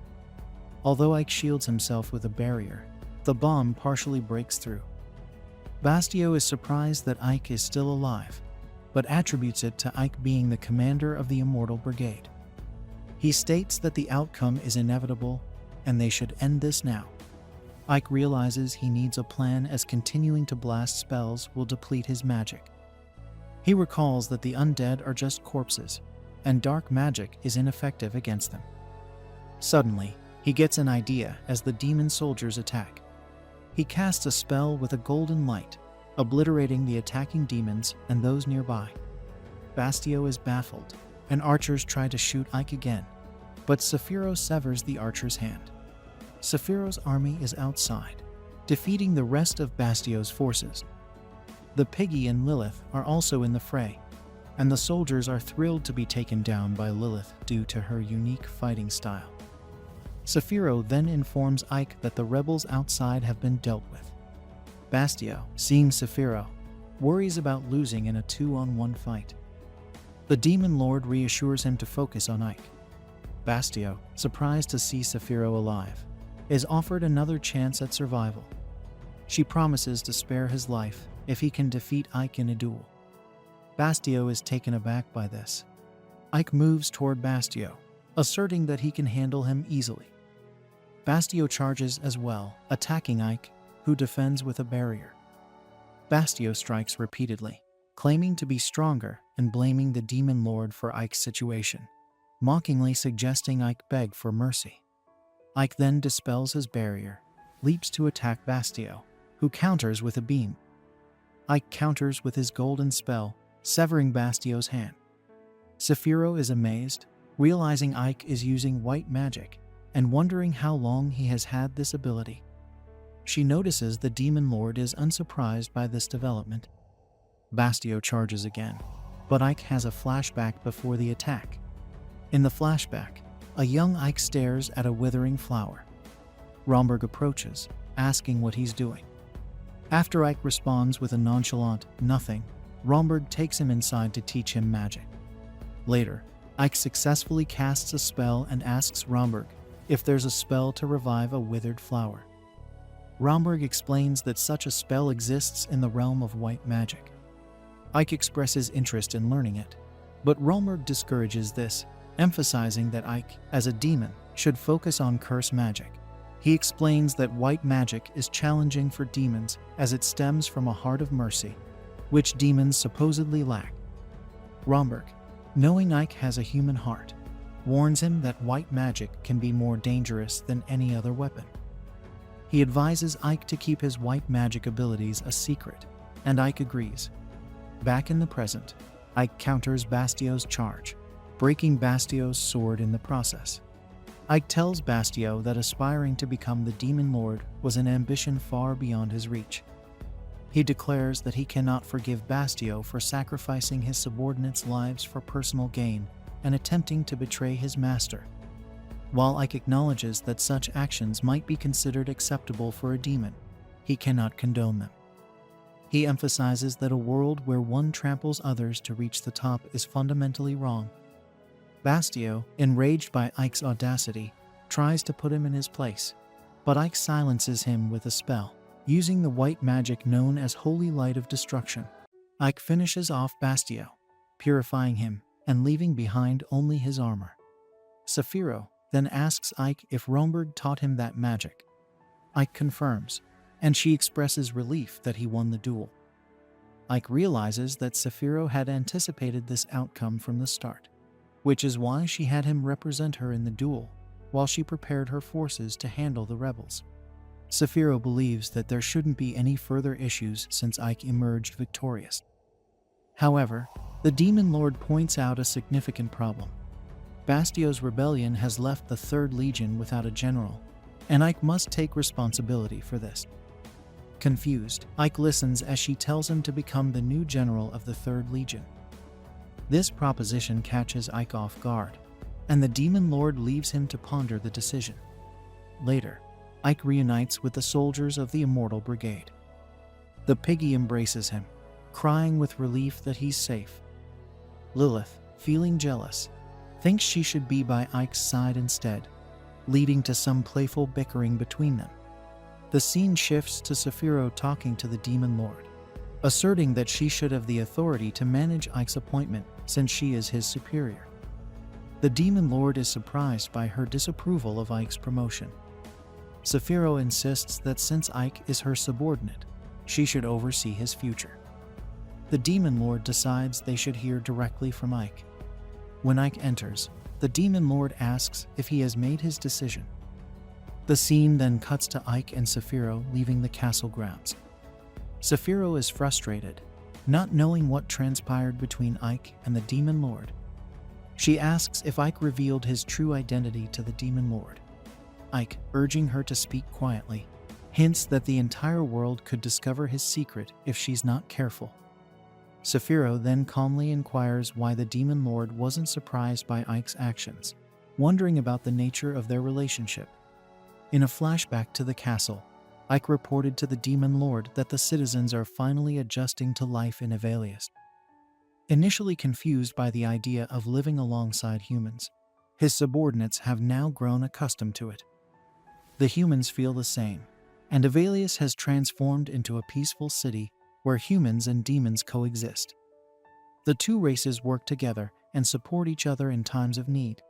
Although Ike shields himself with a barrier, the bomb partially breaks through. Bastio is surprised that Ike is still alive, but attributes it to Ike being the commander of the Immortal Brigade. He states that the outcome is inevitable and they should end this now. Ike realizes he needs a plan as continuing to blast spells will deplete his magic. He recalls that the undead are just corpses, and dark magic is ineffective against them. Suddenly, he gets an idea as the demon soldiers attack. He casts a spell with a golden light, obliterating the attacking demons and those nearby. Bastio is baffled, and archers try to shoot Ike again, but Saphiro severs the archer's hand. Saphiro's army is outside, defeating the rest of Bastio's forces. The Piggy and Lilith are also in the fray, and the soldiers are thrilled to be taken down by Lilith due to her unique fighting style. Saphiro then informs Ike that the rebels outside have been dealt with. Bastio, seeing Saphiro, worries about losing in a 2-on-1 fight. The Demon Lord reassures him to focus on Ike. Bastio, surprised to see Saikyou alive, is offered another chance at survival. She promises to spare his life if he can defeat Ike in a duel. Bastio is taken aback by this. Ike moves toward Bastio, asserting that he can handle him easily. Bastio charges as well, attacking Ike, who defends with a barrier. Bastio strikes repeatedly, claiming to be stronger and blaming the Demon Lord for Ike's situation, mockingly suggesting Ike beg for mercy. Ike then dispels his barrier, leaps to attack Bastio, who counters with a beam. Ike counters with his golden spell, severing Bastio's hand. Saikyou is amazed, realizing Ike is using white magic and wondering how long he has had this ability. She notices the Demon Lord is unsurprised by this development. Bastio charges again, but Ike has a flashback before the attack. In the flashback, a young Ike stares at a withering flower. Romberg approaches, asking what he's doing. After Ike responds with a nonchalant "nothing," Romberg takes him inside to teach him magic. Later, Ike successfully casts a spell and asks Romberg if there's a spell to revive a withered flower. Romberg explains that such a spell exists in the realm of white magic. Ike expresses interest in learning it, but Romberg discourages this, emphasizing that Ike, as a demon, should focus on curse magic. He explains that white magic is challenging for demons as it stems from a heart of mercy, which demons supposedly lack. Romberg, knowing Ike has a human heart, warns him that white magic can be more dangerous than any other weapon. He advises Ike to keep his white magic abilities a secret, and Ike agrees. Back in the present, Ike counters Bastio's charge, breaking Bastio's sword in the process. Ike tells Bastio that aspiring to become the Demon Lord was an ambition far beyond his reach. He declares that he cannot forgive Bastio for sacrificing his subordinates' lives for personal gain and attempting to betray his master. While Ike acknowledges that such actions might be considered acceptable for a demon, he cannot condone them. He emphasizes that a world where one tramples others to reach the top is fundamentally wrong. Bastio, enraged by Ike's audacity, tries to put him in his place, but Ike silences him with a spell, using the white magic known as Holy Light of Destruction. Ike finishes off Bastio, purifying him and leaving behind only his armor. Saikyou then asks Ike if Romberg taught him that magic. Ike confirms, and she expresses relief that he won the duel. Ike realizes that Saikyou had anticipated this outcome from the start, which is why she had him represent her in the duel while she prepared her forces to handle the rebels. Saikyou believes that there shouldn't be any further issues since Ike emerged victorious. However, the Demon Lord points out a significant problem. Bastio's rebellion has left the 3rd Legion without a general, and Ike must take responsibility for this. Confused, Ike listens as she tells him to become the new general of the 3rd Legion. This proposition catches Ike off guard, and the Demon Lord leaves him to ponder the decision. Later, Ike reunites with the soldiers of the Immortal Brigade. The piggy embraces him, crying with relief that he's safe. Lilith, feeling jealous, thinks she should be by Ike's side instead, leading to some playful bickering between them. The scene shifts to Saikyou talking to the Demon Lord, asserting that she should have the authority to manage Ike's appointment since she is his superior. The Demon Lord is surprised by her disapproval of Ike's promotion. Saikyou insists that since Ike is her subordinate, she should oversee his future. The Demon Lord decides they should hear directly from Ike. When Ike enters, the Demon Lord asks if he has made his decision. The scene then cuts to Ike and Saikyou leaving the castle grounds. Saikyou is frustrated, not knowing what transpired between Ike and the Demon Lord. She asks if Ike revealed his true identity to the Demon Lord. Ike, urging her to speak quietly, hints that the entire world could discover his secret if she's not careful. Saikyou then calmly inquires why the Demon Lord wasn't surprised by Ike's actions, wondering about the nature of their relationship. In a flashback to the castle, Ike reported to the Demon Lord that the citizens are finally adjusting to life in Avelius. Initially confused by the idea of living alongside humans, his subordinates have now grown accustomed to it. The humans feel the same, and Avelius has transformed into a peaceful city where humans and demons coexist. The two races work together and support each other in times of need.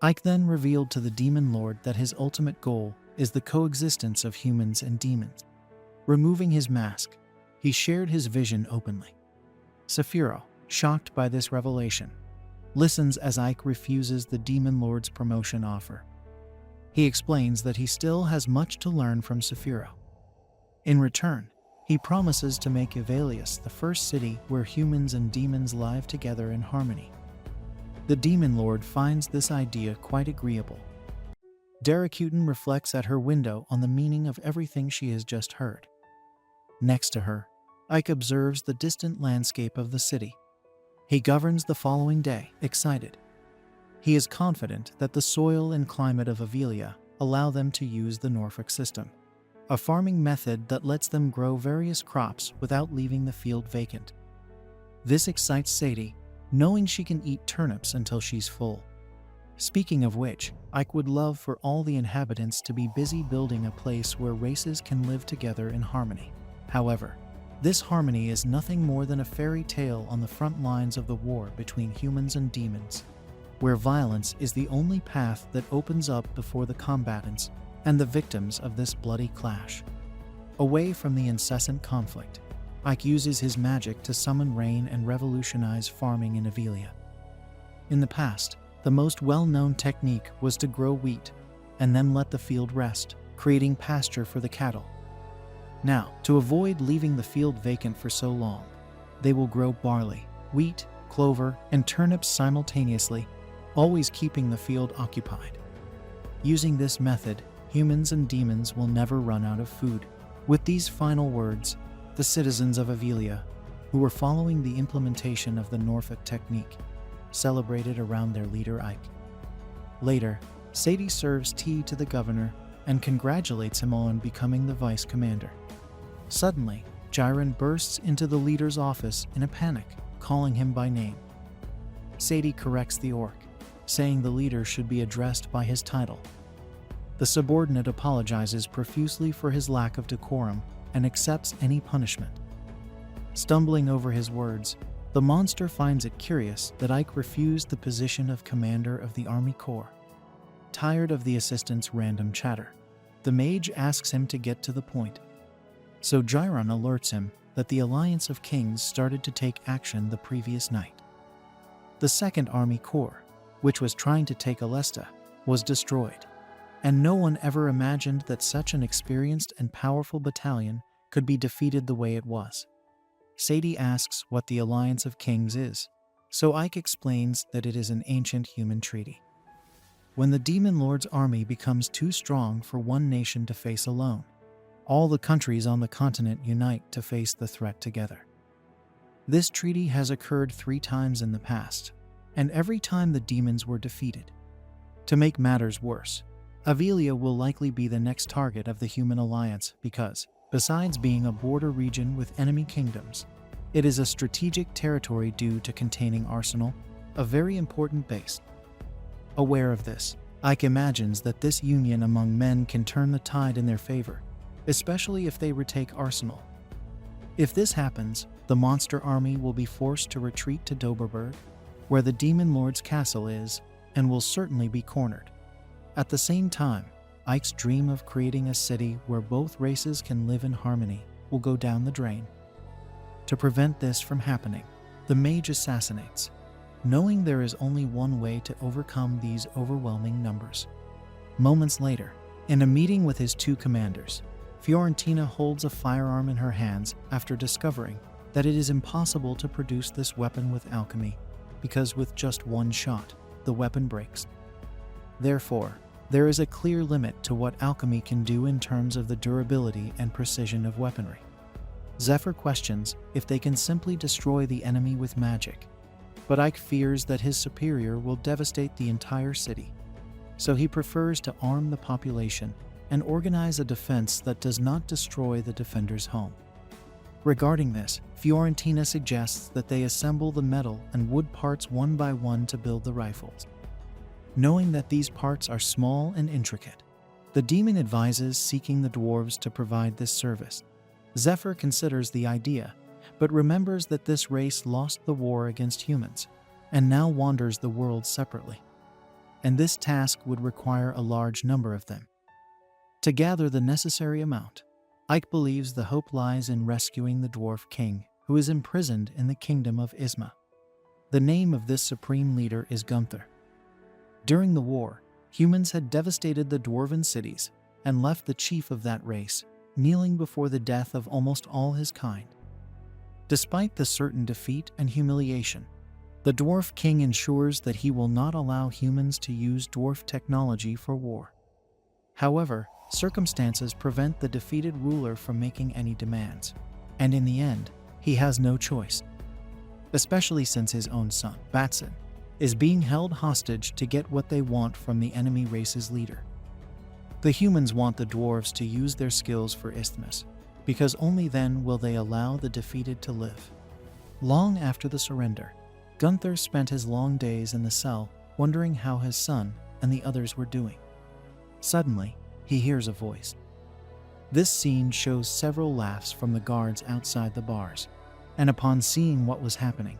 Ike then revealed to the demon lord that his ultimate goal is the coexistence of humans and demons. Removing his mask, he shared his vision openly. Saikyou, shocked by this revelation, listens as Ike refuses the demon lord's promotion offer. He explains that he still has much to learn from Saikyou. In return, he promises to make Avelius the first city where humans and demons live together in harmony. The demon lord finds this idea quite agreeable. Daracuten reflects at her window on the meaning of everything she has just heard. Next to her, Ike observes the distant landscape of the city. He governs the following day, excited. He is confident that the soil and climate of Avelia allow them to use the Norfolk system, a farming method that lets them grow various crops without leaving the field vacant. This excites Sadie, knowing she can eat turnips until she's full. Speaking of which, Ike would love for all the inhabitants to be busy building a place where races can live together in harmony. However, this harmony is nothing more than a fairy tale on the front lines of the war between humans and demons, where violence is the only path that opens up before the combatants and the victims of this bloody clash. Away from the incessant conflict, Ike uses his magic to summon rain and revolutionize farming in Avelia. In the past, the most well-known technique was to grow wheat and then let the field rest, creating pasture for the cattle. Now, to avoid leaving the field vacant for so long, they will grow barley, wheat, clover, and turnips simultaneously, always keeping the field occupied. Using this method, humans and demons will never run out of food. With these final words, the citizens of Avelia, who were following the implementation of the Norfolk technique, celebrated around their leader Ike. Later, Sadie serves tea to the governor and congratulates him on becoming the vice commander. Suddenly, Jiren bursts into the leader's office in a panic, calling him by name. Sadie corrects the orc, saying the leader should be addressed by his title. The subordinate apologizes profusely for his lack of decorum and accepts any punishment. Stumbling over his words, the monster finds it curious that Ike refused the position of commander of the Army Corps. Tired of the assistant's random chatter, the mage asks him to get to the point. So Jiren alerts him that the Alliance of Kings started to take action the previous night. The 2nd Army Corps, which was trying to take Alesta, was destroyed, and no one ever imagined that such an experienced and powerful battalion could be defeated the way it was. Sadie asks what the Alliance of Kings is, so Ike explains that it is an ancient human treaty. When the Demon Lord's army becomes too strong for one nation to face alone, all the countries on the continent unite to face the threat together. This treaty has occurred 3 times in the past, and every time the demons were defeated. To make matters worse, Avelia will likely be the next target of the human alliance because, besides being a border region with enemy kingdoms, it is a strategic territory due to containing Arsenal, a very important base. Aware of this, Ike imagines that this union among men can turn the tide in their favor, especially if they retake Arsenal. If this happens, the monster army will be forced to retreat to Doberberg, where the Demon Lord's castle is, and will certainly be cornered. At the same time, Ike's dream of creating a city where both races can live in harmony will go down the drain. To prevent this from happening, the mage assassinates, knowing there is only one way to overcome these overwhelming numbers. Moments later, in a meeting with his 2 commanders, Fiorentina holds a firearm in her hands after discovering that it is impossible to produce this weapon with alchemy, because with just 1 shot, the weapon breaks. Therefore, there is a clear limit to what alchemy can do in terms of the durability and precision of weaponry. Zephyr questions if they can simply destroy the enemy with magic, but Ike fears that his superior will devastate the entire city, so he prefers to arm the population and organize a defense that does not destroy the defender's home. Regarding this, Fiorentina suggests that they assemble the metal and wood parts one by one to build the rifles. Knowing that these parts are small and intricate, the demon advises seeking the dwarves to provide this service. Zephyr considers the idea, but remembers that this race lost the war against humans, and now wanders the world separately. And this task would require a large number of them. To gather the necessary amount, Ike believes the hope lies in rescuing the dwarf king, who is imprisoned in the kingdom of Isma. The name of this supreme leader is Gunther. During the war, humans had devastated the dwarven cities and left the chief of that race kneeling before the death of almost all his kind. Despite the certain defeat and humiliation, the dwarf king ensures that he will not allow humans to use dwarf technology for war. However, circumstances prevent the defeated ruler from making any demands, and in the end, he has no choice, especially since his own son, Batson, is being held hostage to get what they want from the enemy race's leader. The humans want the dwarves to use their skills for Isthmus, because only then will they allow the defeated to live. Long after the surrender, Gunther spent his long days in the cell wondering how his son and the others were doing. Suddenly, he hears a voice. This scene shows several laughs from the guards outside the bars, and upon seeing what was happening,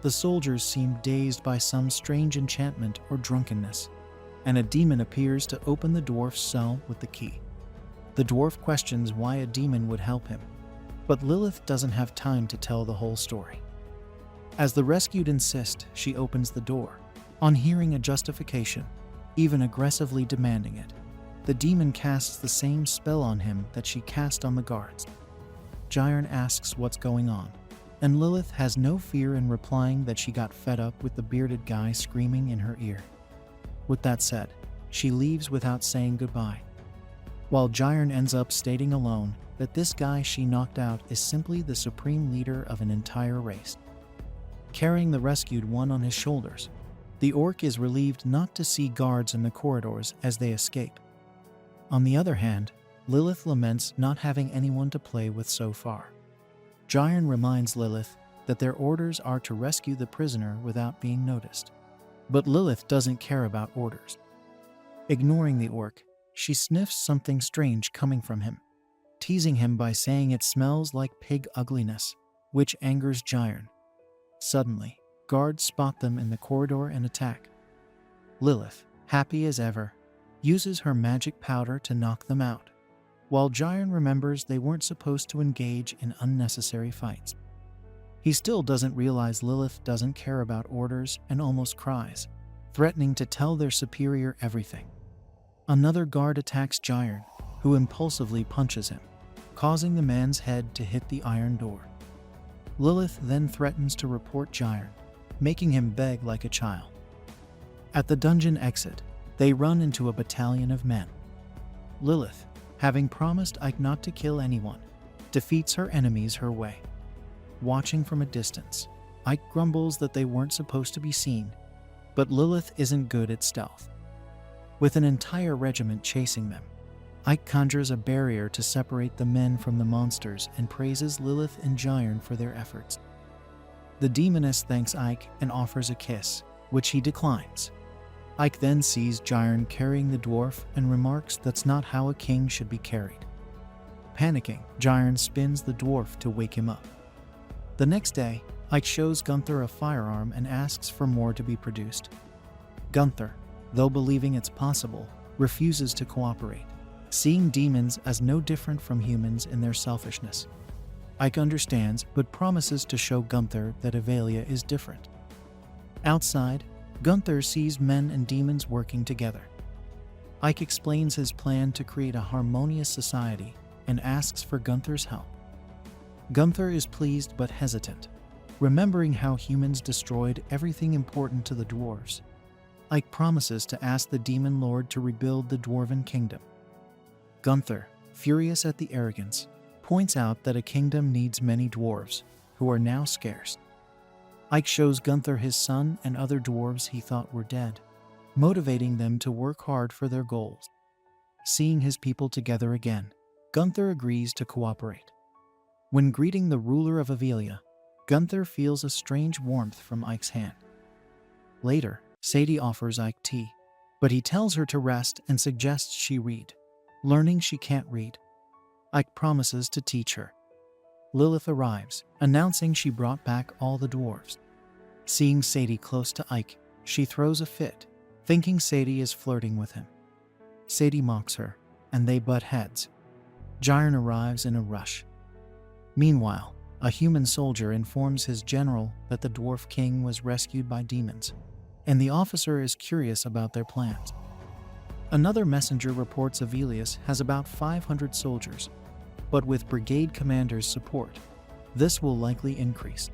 the soldiers seemed dazed by some strange enchantment or drunkenness, and a demon appears to open the dwarf's cell with the key. The dwarf questions why a demon would help him, but Lilith doesn't have time to tell the whole story. As the rescued insist, she opens the door. On hearing a justification, even aggressively demanding it, the demon casts the same spell on him that she cast on the guards. Jyrn asks what's going on, and Lilith has no fear in replying that she got fed up with the bearded guy screaming in her ear. With that said, she leaves without saying goodbye, while Jyrn ends up stating alone that this guy she knocked out is simply the supreme leader of an entire race. Carrying the rescued one on his shoulders, the orc is relieved not to see guards in the corridors as they escape. On the other hand, Lilith laments not having anyone to play with so far. Jyrn reminds Lilith that their orders are to rescue the prisoner without being noticed. But Lilith doesn't care about orders. Ignoring the orc, she sniffs something strange coming from him, teasing him by saying it smells like pig ugliness, which angers Jyrn. Suddenly, guards spot them in the corridor and attack. Lilith, happy as ever, uses her magic powder to knock them out, while Jyrn remembers they weren't supposed to engage in unnecessary fights. He still doesn't realize Lilith doesn't care about orders and almost cries, threatening to tell their superior everything. Another guard attacks Jyrn, who impulsively punches him, causing the man's head to hit the iron door. Lilith then threatens to report Jyrn, making him beg like a child. At the dungeon exit, they run into a battalion of men. Lilith, having promised Ike not to kill anyone, defeats her enemies her way. Watching from a distance, Ike grumbles that they weren't supposed to be seen, but Lilith isn't good at stealth. With an entire regiment chasing them, Ike conjures a barrier to separate the men from the monsters and praises Lilith and Jyrn for their efforts. The demoness thanks Ike and offers a kiss, which he declines. Ike then sees Jyrn carrying the dwarf and remarks that's not how a king should be carried. Panicking, Jyrn spins the dwarf to wake him up. The next day, Ike shows Gunther a firearm and asks for more to be produced. Gunther, though believing it's possible, refuses to cooperate, seeing demons as no different from humans in their selfishness. Ike understands but promises to show Gunther that Avelia is different. Outside, Gunther sees men and demons working together. Ike explains his plan to create a harmonious society and asks for Gunther's help. Gunther is pleased but hesitant, remembering how humans destroyed everything important to the dwarves. Ike promises to ask the demon lord to rebuild the dwarven kingdom. Gunther, furious at the arrogance, points out that a kingdom needs many dwarves, who are now scarce. Ike shows Gunther his son and other dwarves he thought were dead, motivating them to work hard for their goals. Seeing his people together again, Gunther agrees to cooperate. When greeting the ruler of Avelia, Gunther feels a strange warmth from Ike's hand. Later, Sadie offers Ike tea, but he tells her to rest and suggests she read. Learning she can't read, Ike promises to teach her. Lilith arrives, announcing she brought back all the dwarves. Seeing Sadie close to Ike, she throws a fit, thinking Sadie is flirting with him. Sadie mocks her, and they butt heads. Jyrn arrives in a rush. Meanwhile, a human soldier informs his general that the dwarf king was rescued by demons, and the officer is curious about their plans. Another messenger reports Avelius has about 500 soldiers, but with brigade commander's support, this will likely increase.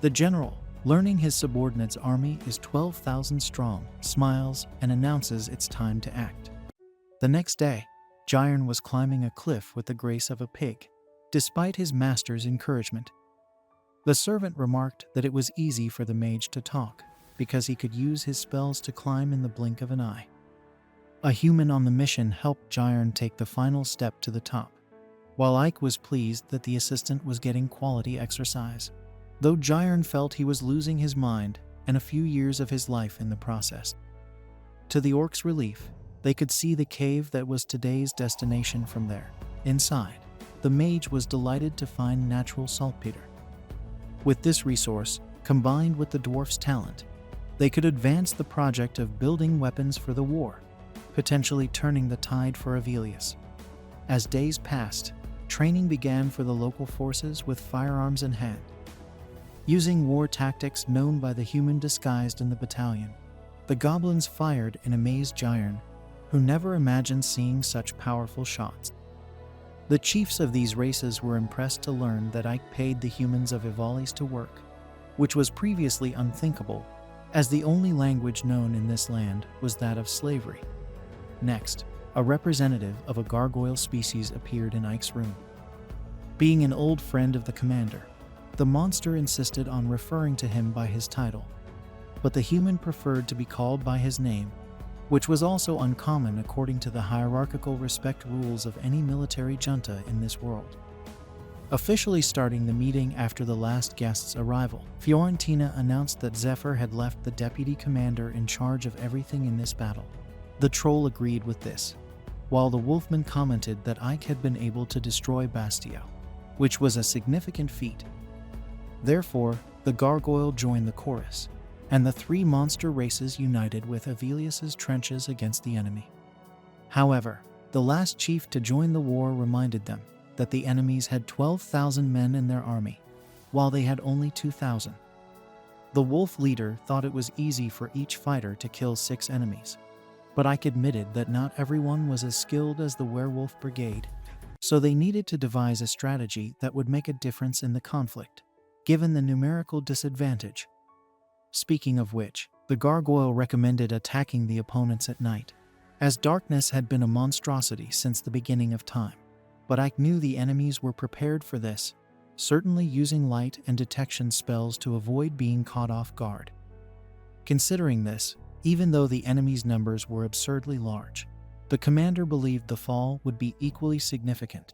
The general, learning his subordinate's army is 12,000 strong, smiles and announces it's time to act. The next day, Jyrn was climbing a cliff with the grace of a pig, despite his master's encouragement. The servant remarked that it was easy for the mage to talk, because he could use his spells to climb in the blink of an eye. A human on the mission helped Jyrn take the final step to the top, while Ike was pleased that the assistant was getting quality exercise, though Jyrn felt he was losing his mind and a few years of his life in the process. To the orcs' relief, they could see the cave that was today's destination from there. Inside, the mage was delighted to find natural saltpeter. With this resource, combined with the dwarf's talent, they could advance the project of building weapons for the war, potentially turning the tide for Avelius. As days passed, training began for the local forces with firearms in hand. Using war tactics known by the human disguised in the battalion, the goblins fired and amazed Jyrn, who never imagined seeing such powerful shots. The chiefs of these races were impressed to learn that Ike paid the humans of Ivali's to work, which was previously unthinkable, as the only language known in this land was that of slavery. Next, a representative of a gargoyle species appeared in Ike's room. Being an old friend of the commander, the monster insisted on referring to him by his title, but the human preferred to be called by his name, which was also uncommon according to the hierarchical respect rules of any military junta in this world. Officially starting the meeting after the last guest's arrival, Fiorentina announced that Zephyr had left the deputy commander in charge of everything in this battle. The troll agreed with this, while the wolfman commented that Ike had been able to destroy Bastio, which was a significant feat. Therefore, the gargoyle joined the chorus, and the three monster races united with Avelius's trenches against the enemy. However, the last chief to join the war reminded them that the enemies had 12,000 men in their army, while they had only 2,000. The wolf leader thought it was easy for each fighter to kill 6 enemies, but Ike admitted that not everyone was as skilled as the werewolf brigade, so they needed to devise a strategy that would make a difference in the conflict, given the numerical disadvantage. Speaking of which, the gargoyle recommended attacking the opponents at night, as darkness had been a monstrosity since the beginning of time. But Ike knew the enemies were prepared for this, certainly using light and detection spells to avoid being caught off guard. Considering this, even though the enemy's numbers were absurdly large, the commander believed the fall would be equally significant.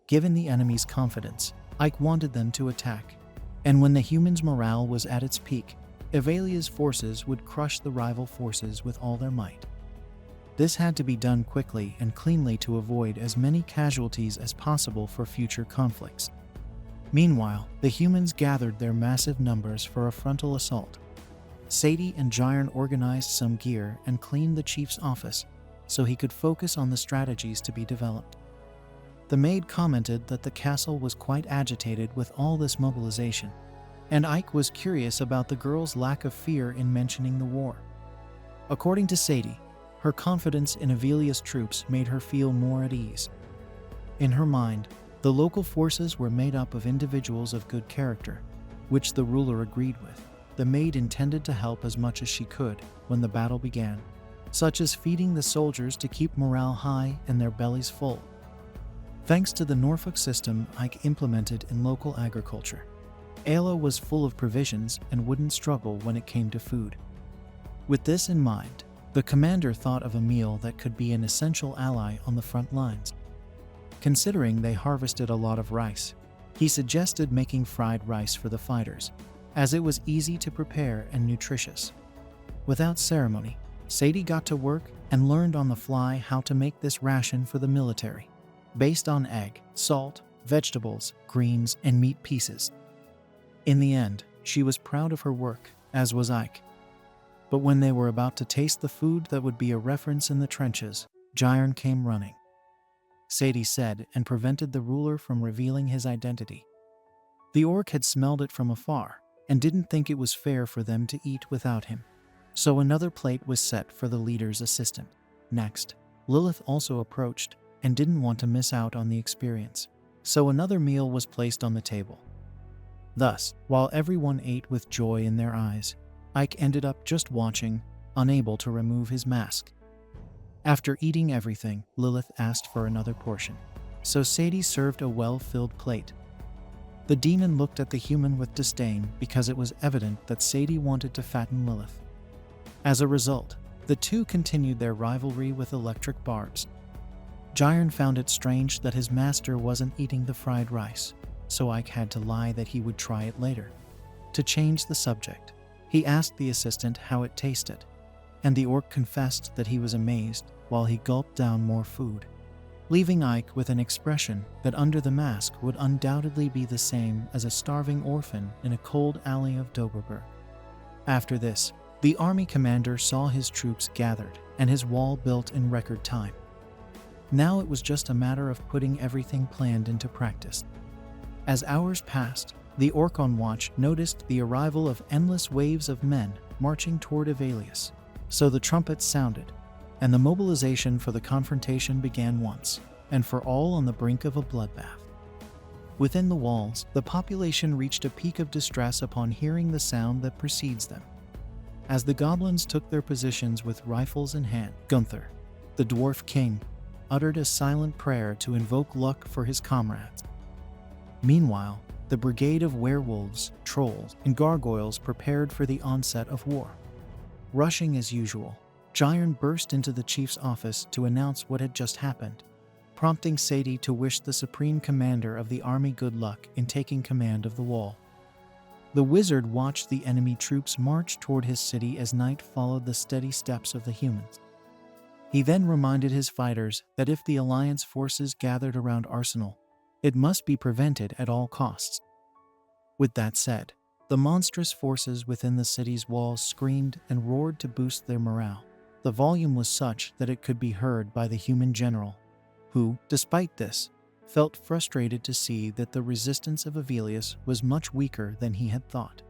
Given the enemy's confidence, Ike wanted them to attack, and when the humans' morale was at its peak, Avelia's forces would crush the rival forces with all their might. This had to be done quickly and cleanly to avoid as many casualties as possible for future conflicts. Meanwhile, the humans gathered their massive numbers for a frontal assault. Sadie and Jyrn organized some gear and cleaned the chief's office so he could focus on the strategies to be developed. The maid commented that the castle was quite agitated with all this mobilization, and Ike was curious about the girl's lack of fear in mentioning the war. According to Sadie, her confidence in Avelia's troops made her feel more at ease. In her mind, the local forces were made up of individuals of good character, which the ruler agreed with. The maid intended to help as much as she could when the battle began, such as feeding the soldiers to keep morale high and their bellies full. Thanks to the Norfolk system Ike implemented in local agriculture, Ayla was full of provisions and wouldn't struggle when it came to food. With this in mind, the commander thought of a meal that could be an essential ally on the front lines. Considering they harvested a lot of rice, He suggested making fried rice for the fighters, as it was easy to prepare and nutritious. Without ceremony, Sadie got to work and learned on the fly how to make this ration for the military, based on egg, salt, vegetables, greens, and meat pieces. In the end, she was proud of her work, as was Ike. But when they were about to taste the food that would be a reference in the trenches, Jairn came running. Sadie said, and prevented the ruler from revealing his identity. The orc had smelled it from afar and didn't think it was fair for them to eat without him. So another plate was set for the leader's assistant. Next, Lilith also approached and didn't want to miss out on the experience. So another meal was placed on the table. Thus, while everyone ate with joy in their eyes, Ike ended up just watching, unable to remove his mask. After eating everything, Lilith asked for another portion. So Sadie served a well-filled plate. The demon looked at the human with disdain because it was evident that Sadie wanted to fatten Lilith. As a result, the two continued their rivalry with electric barbs. Jairn found it strange that his master wasn't eating the fried rice, so Ike had to lie that he would try it later. To change the subject, he asked the assistant how it tasted, and the orc confessed that he was amazed while he gulped down more food, leaving Ike with an expression that under the mask would undoubtedly be the same as a starving orphan in a cold alley of Doberberg. After this, the army commander saw his troops gathered and his wall built in record time. Now it was just a matter of putting everything planned into practice. As hours passed, the orc on watch noticed the arrival of endless waves of men marching toward Avelius. So the trumpets sounded, and the mobilization for the confrontation began once and for all on the brink of a bloodbath. Within the walls, the population reached a peak of distress upon hearing the sound that precedes them. As the goblins took their positions with rifles in hand, Gunther, the dwarf king, uttered a silent prayer to invoke luck for his comrades. Meanwhile, the brigade of werewolves, trolls, and gargoyles prepared for the onset of war. Rushing as usual, Jairn burst into the chief's office to announce what had just happened, prompting Sadie to wish the supreme commander of the army good luck in taking command of the wall. The wizard watched the enemy troops march toward his city as night followed the steady steps of the humans. He then reminded his fighters that if the Alliance forces gathered around Arsenal, it must be prevented at all costs. With that said, the monstrous forces within the city's walls screamed and roared to boost their morale. The volume was such that it could be heard by the human general, who, despite this, felt frustrated to see that the resistance of Avelius was much weaker than he had thought.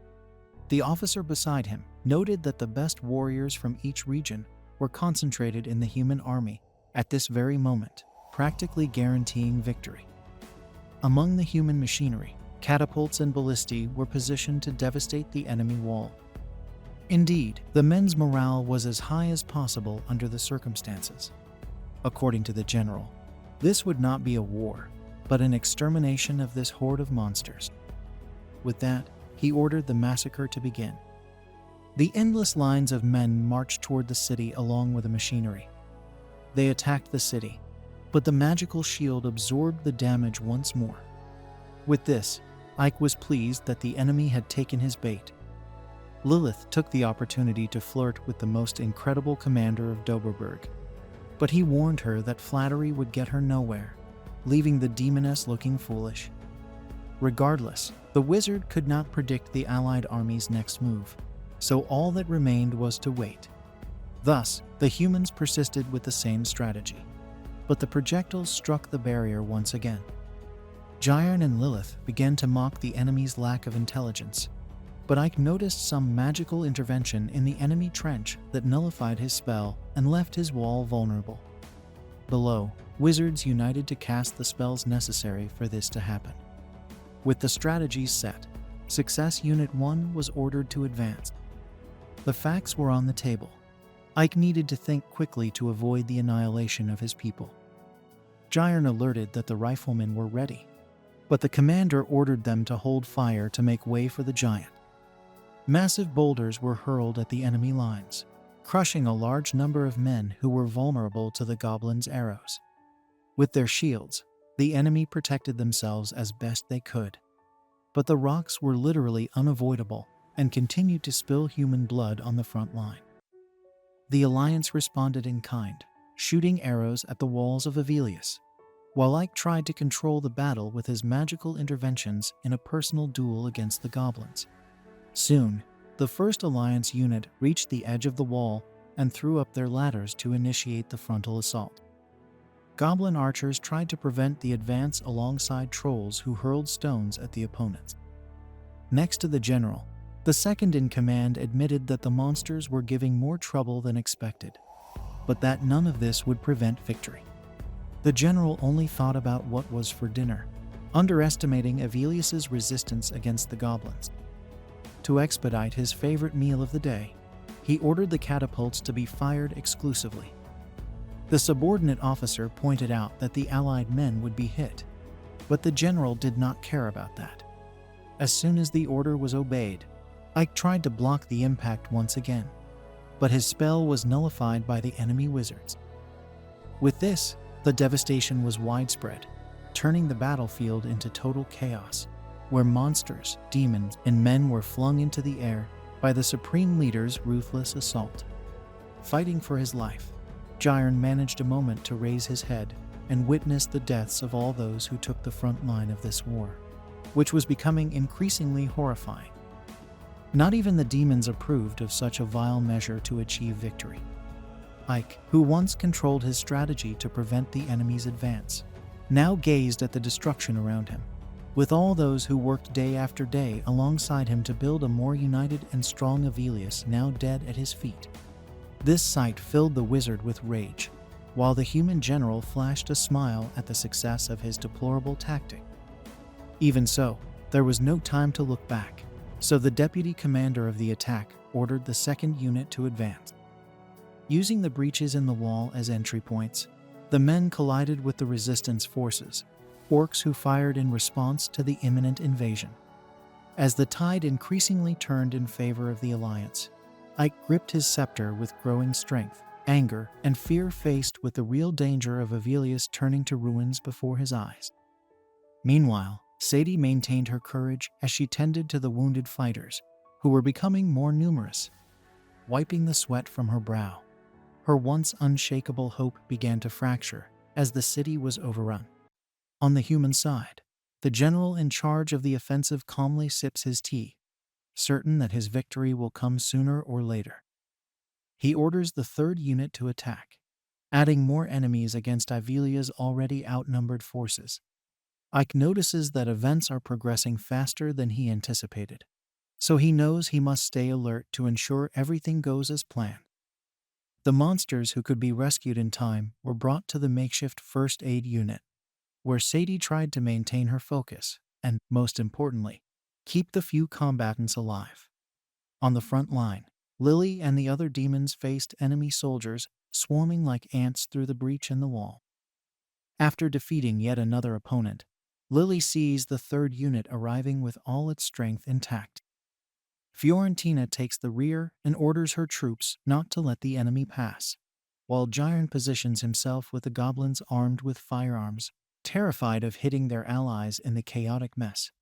The officer beside him noted that the best warriors from each region were concentrated in the human army at this very moment, practically guaranteeing victory. Among the human machinery, catapults and ballistae were positioned to devastate the enemy wall. Indeed, the men's morale was as high as possible under the circumstances. According to the general, this would not be a war, but an extermination of this horde of monsters. With that, he ordered the massacre to begin. The endless lines of men marched toward the city along with the machinery. They attacked the city, but the magical shield absorbed the damage once more. With this, Ike was pleased that the enemy had taken his bait. Lilith took the opportunity to flirt with the most incredible commander of Doberberg, but he warned her that flattery would get her nowhere, leaving the demoness looking foolish. Regardless, the wizard could not predict the allied army's next move, so all that remained was to wait. Thus, the humans persisted with the same strategy, but the projectiles struck the barrier once again. Jairn and Lilith began to mock the enemy's lack of intelligence, but Ike noticed some magical intervention in the enemy trench that nullified his spell and left his wall vulnerable. Below, wizards united to cast the spells necessary for this to happen. With the strategies set, Success Unit 1 was ordered to advance. The facts were on the table. Ike needed to think quickly to avoid the annihilation of his people. Jairn alerted that the riflemen were ready, but the commander ordered them to hold fire to make way for the giant. Massive boulders were hurled at the enemy lines, crushing a large number of men who were vulnerable to the goblins' arrows. With their shields, The enemy protected themselves as best they could, but the rocks were literally unavoidable and continued to spill human blood on the front line. The Alliance responded in kind, shooting arrows at the walls of Avelius, while Ike tried to control the battle with his magical interventions in a personal duel against the goblins. Soon, the first Alliance unit reached the edge of the wall and threw up their ladders to initiate the frontal assault. Goblin archers tried to prevent the advance alongside trolls who hurled stones at the opponents. Next to the general, the second in command admitted that the monsters were giving more trouble than expected, but that none of this would prevent victory. The general only thought about what was for dinner, underestimating Avelius's resistance against the goblins. To expedite his favorite meal of the day, he ordered the catapults to be fired exclusively. The subordinate officer pointed out that the allied men would be hit, but the general did not care about that. As soon as the order was obeyed, Ike tried to block the impact once again, but his spell was nullified by the enemy wizards. With this, the devastation was widespread, turning the battlefield into total chaos, where monsters, demons, and men were flung into the air by the Supreme Leader's ruthless assault. Fighting for his life, Gyron managed a moment to raise his head and witness the deaths of all those who took the front line of this war, which was becoming increasingly horrifying. Not even the demons approved of such a vile measure to achieve victory. Ike, who once controlled his strategy to prevent the enemy's advance, now gazed at the destruction around him, with all those who worked day after day alongside him to build a more united and strong Avelius now dead at his feet. This sight filled the wizard with rage, while the human general flashed a smile at the success of his deplorable tactic. Even so, there was no time to look back, so the deputy commander of the attack ordered the second unit to advance. Using the breaches in the wall as entry points, the men collided with the resistance forces, orcs who fired in response to the imminent invasion. As the tide increasingly turned in favor of the Alliance, Ike gripped his scepter with growing strength, anger, and fear faced with the real danger of Avelius turning to ruins before his eyes. Meanwhile, Sadie maintained her courage as she tended to the wounded fighters, who were becoming more numerous. Wiping the sweat from her brow, her once unshakable hope began to fracture as the city was overrun. On the human side, the general in charge of the offensive calmly sips his tea, certain that his victory will come sooner or later. He orders the third unit to attack, adding more enemies against Ivelia's already outnumbered forces. Ike notices that events are progressing faster than he anticipated, so he knows he must stay alert to ensure everything goes as planned. The monsters who could be rescued in time were brought to the makeshift first aid unit, where Sadie tried to maintain her focus and, most importantly, keep the few combatants alive. On the front line, Lily and the other demons faced enemy soldiers swarming like ants through the breach in the wall. After defeating yet another opponent, Lily sees the third unit arriving with all its strength intact. Fiorentina takes the rear and orders her troops not to let the enemy pass, while Gyron positions himself with the goblins armed with firearms, terrified of hitting their allies in the chaotic mess.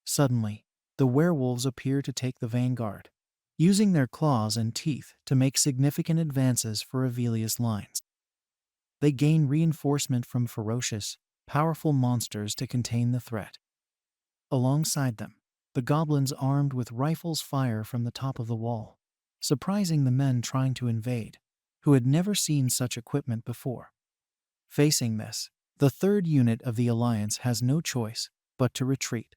Suddenly, the werewolves appear to take the vanguard, using their claws and teeth to make significant advances for Avelius' lines. They gain reinforcement from ferocious, powerful monsters to contain the threat. Alongside them, the goblins armed with rifles fire from the top of the wall, surprising the men trying to invade, who had never seen such equipment before. Facing this, the third unit of the Alliance has no choice but to retreat.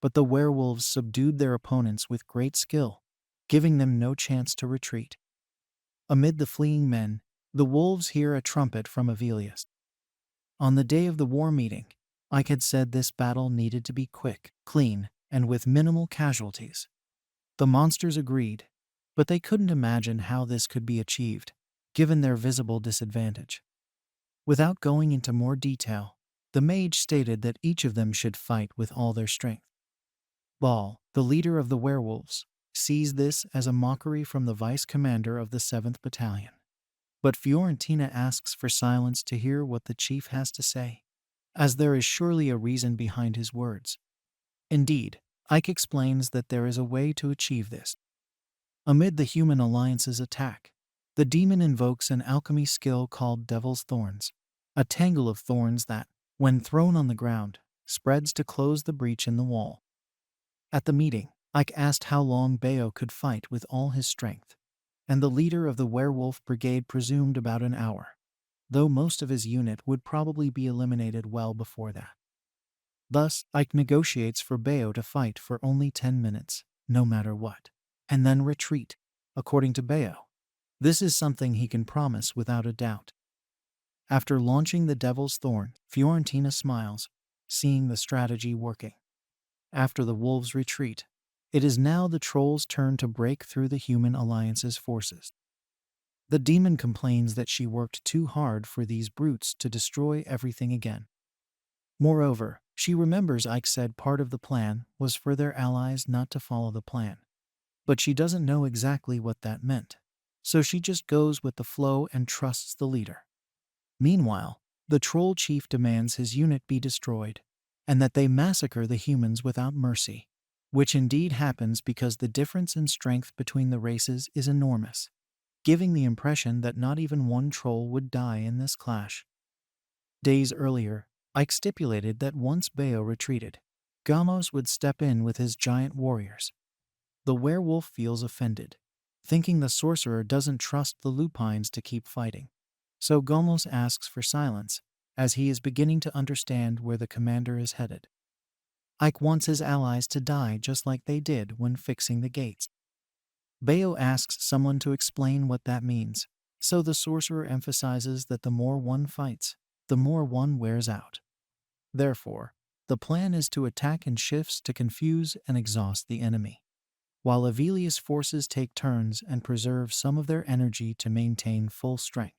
But the werewolves subdued their opponents with great skill, giving them no chance to retreat. Amid the fleeing men, the wolves hear a trumpet from Avelius. On the day of the war meeting, Ike had said this battle needed to be quick, clean, and with minimal casualties. The monsters agreed, but they couldn't imagine how this could be achieved, given their visible disadvantage. Without going into more detail, the mage stated that each of them should fight with all their strength. Ball, the leader of the werewolves, sees this as a mockery from the vice commander of the 7th Battalion. But Fiorentina asks for silence to hear what the chief has to say. as there is surely a reason behind his words. Indeed, Ike explains that there is a way to achieve this. Amid the human alliance's attack, the demon invokes an alchemy skill called Devil's Thorns, a tangle of thorns that, when thrown on the ground, spreads to close the breach in the wall. At the meeting, Ike asked how long Bayo could fight with all his strength, and the leader of the werewolf brigade presumed about an hour, though most of his unit would probably be eliminated well before that. Thus, Ike negotiates for Bayo to fight for only 10 minutes, no matter what, and then retreat, according to Bayo. This is something he can promise without a doubt. After launching the Devil's Thorn, Fiorentina smiles, seeing the strategy working. After the wolves retreat, it is now the troll's turn to break through the human alliance's forces. The demon complains that she worked too hard for these brutes to destroy everything again. Moreover, she remembers Ike said part of the plan was for their allies not to follow the plan. But she doesn't know exactly what that meant, so she just goes with the flow and trusts the leader. Meanwhile, the troll chief demands his unit be destroyed, and that they massacre the humans without mercy, which indeed happens because the difference in strength between the races is enormous, giving the impression that not even one troll would die in this clash. Days earlier, Ike stipulated that once Bayo retreated, Gamos would step in with his giant warriors. The werewolf feels offended, thinking the sorcerer doesn't trust the lupines to keep fighting. So Gamos asks for silence, as he is beginning to understand where the commander is headed. Ike wants his allies to die just like they did when fixing the gates. Bayo asks someone to explain what that means, so the sorcerer emphasizes that the more one fights, the more one wears out. Therefore, the plan is to attack in shifts to confuse and exhaust the enemy, while Avelius forces take turns and preserve some of their energy to maintain full strength.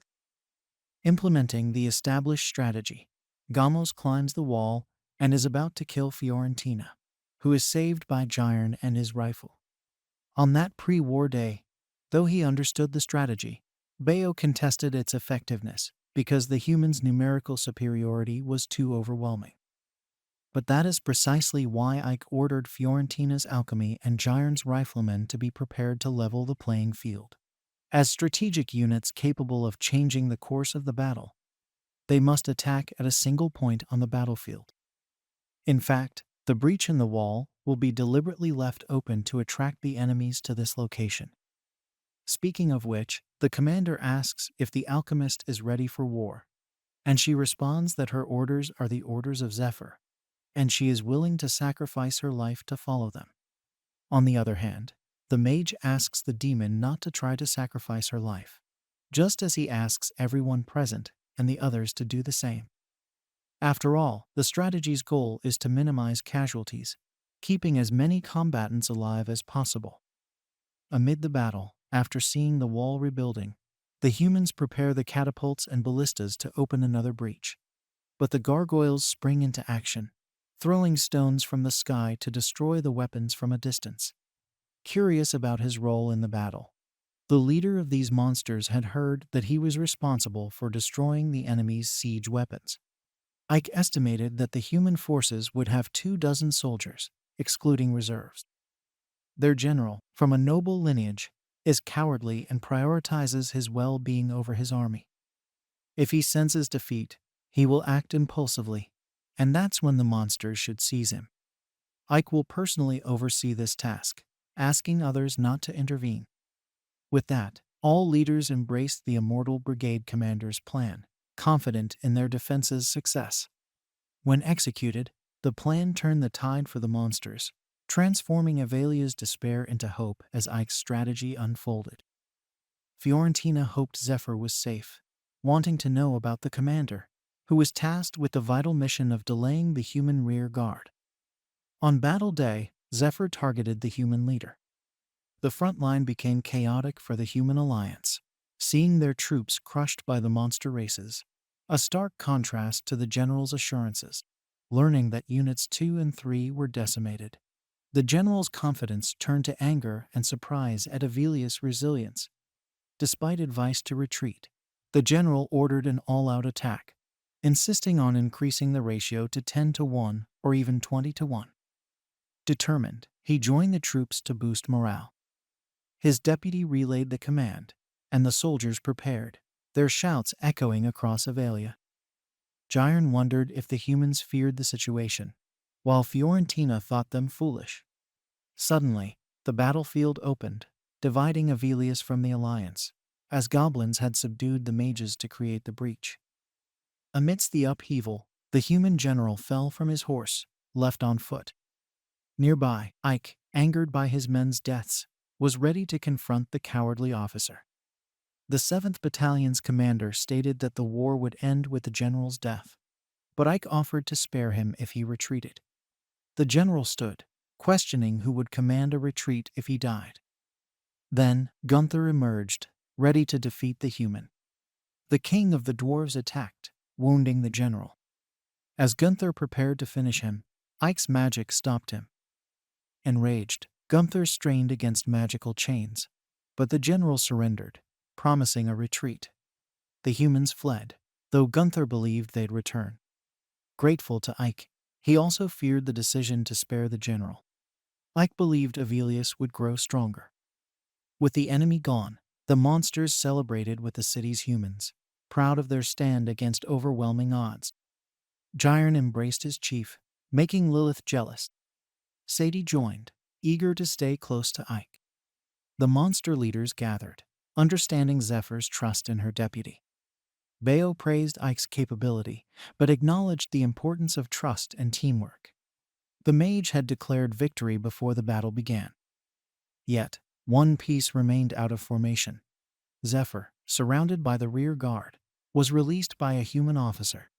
Implementing the established strategy, Gamos climbs the wall and is about to kill Fiorentina, who is saved by Gyron and his rifle. On that pre-war day, though he understood the strategy, Bayo contested its effectiveness because the humans' numerical superiority was too overwhelming. But that is precisely why Ike ordered Fiorentina's alchemy and Gyron's riflemen to be prepared to level the playing field. As strategic units capable of changing the course of the battle, they must attack at a single point on the battlefield. In fact, the breach in the wall will be deliberately left open to attract the enemies to this location. Speaking of which, the commander asks if the alchemist is ready for war, and she responds that her orders are the orders of Zephyr, and she is willing to sacrifice her life to follow them. On the other hand, the mage asks the demon not to try to sacrifice her life, just as he asks everyone present and the others to do the same. After all, the strategy's goal is to minimize casualties, keeping as many combatants alive as possible. Amid the battle, after seeing the wall rebuilding, the humans prepare the catapults and ballistas to open another breach. But the gargoyles spring into action, throwing stones from the sky to destroy the weapons from a distance. Curious about his role in the battle, the leader of these monsters had heard that he was responsible for destroying the enemy's siege weapons. Ike estimated that the human forces would have 24 soldiers, excluding reserves. Their general, from a noble lineage, is cowardly and prioritizes his well-being over his army. If he senses defeat, he will act impulsively, and that's when the monsters should seize him. Ike will personally oversee this task, asking others not to intervene. With that, all leaders embraced the Immortal Brigade commander's plan, confident in their defense's success. When executed, the plan turned the tide for the monsters, transforming Avelia's despair into hope as Ike's strategy unfolded. Fiorentina hoped Zephyr was safe, wanting to know about the commander, who was tasked with the vital mission of delaying the human rear guard. On battle day, Zephyr targeted the human leader. The front line became chaotic for the human alliance, seeing their troops crushed by the monster races, a stark contrast to the general's assurances. Learning that units 2 and 3 were decimated, the general's confidence turned to anger and surprise at Avelius' resilience. Despite advice to retreat, the general ordered an all-out attack, insisting on increasing the ratio to 10-1 or even 20-1. Determined, he joined the troops to boost morale. His deputy relayed the command, and the soldiers prepared, their shouts echoing across Avalia. Gyron wondered if the humans feared the situation, while Fiorentina thought them foolish. Suddenly, the battlefield opened, dividing Avelius from the alliance, as goblins had subdued the mages to create the breach. Amidst the upheaval, the human general fell from his horse, left on foot. Nearby, Ike, angered by his men's deaths, was ready to confront the cowardly officer. The 7th Battalion's commander stated that the war would end with the general's death, but Ike offered to spare him if he retreated. The general stood, questioning who would command a retreat if he died. Then Gunther emerged, ready to defeat the human. The king of the dwarves attacked, wounding the general. As Gunther prepared to finish him, Ike's magic stopped him. Enraged, Gunther strained against magical chains, but the general surrendered, promising a retreat. The humans fled, though Gunther believed they'd return. Grateful to Ike, he also feared the decision to spare the general. Ike believed Avelius would grow stronger. With the enemy gone, the monsters celebrated with the city's humans, proud of their stand against overwhelming odds. Gyron embraced his chief, making Lilith jealous. Sadie joined, eager to stay close to Ike. The monster leaders gathered, understanding Zephyr's trust in her deputy. Bayo praised Ike's capability, but acknowledged the importance of trust and teamwork. The mage had declared victory before the battle began. Yet, one piece remained out of formation. Zephyr, surrounded by the rear guard, was released by a human officer.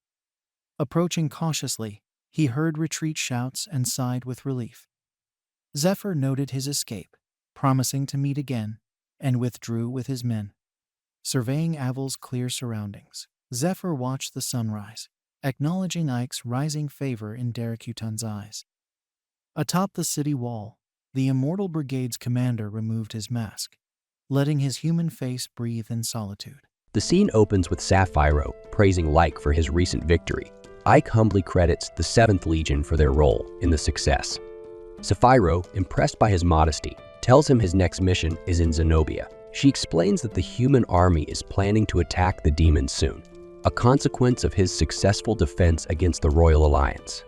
Approaching cautiously, he heard retreat shouts and sighed with relief. Zephyr noted his escape, promising to meet again, and withdrew with his men. Surveying Avil's clear surroundings, Zephyr watched the sunrise, acknowledging Ike's rising favor in Darakutan's eyes. Atop the city wall, the Immortal Brigade's commander removed his mask, letting his human face breathe in solitude.
The scene opens with Sapphiro praising Lyke for his recent victory. Ike humbly credits the 7th Legion for their role in the success. Sapphiro, impressed by his modesty, tells him his next mission is in Zenobia. She explains that the human army is planning to attack the demons soon, a consequence of his successful defense against the Royal Alliance.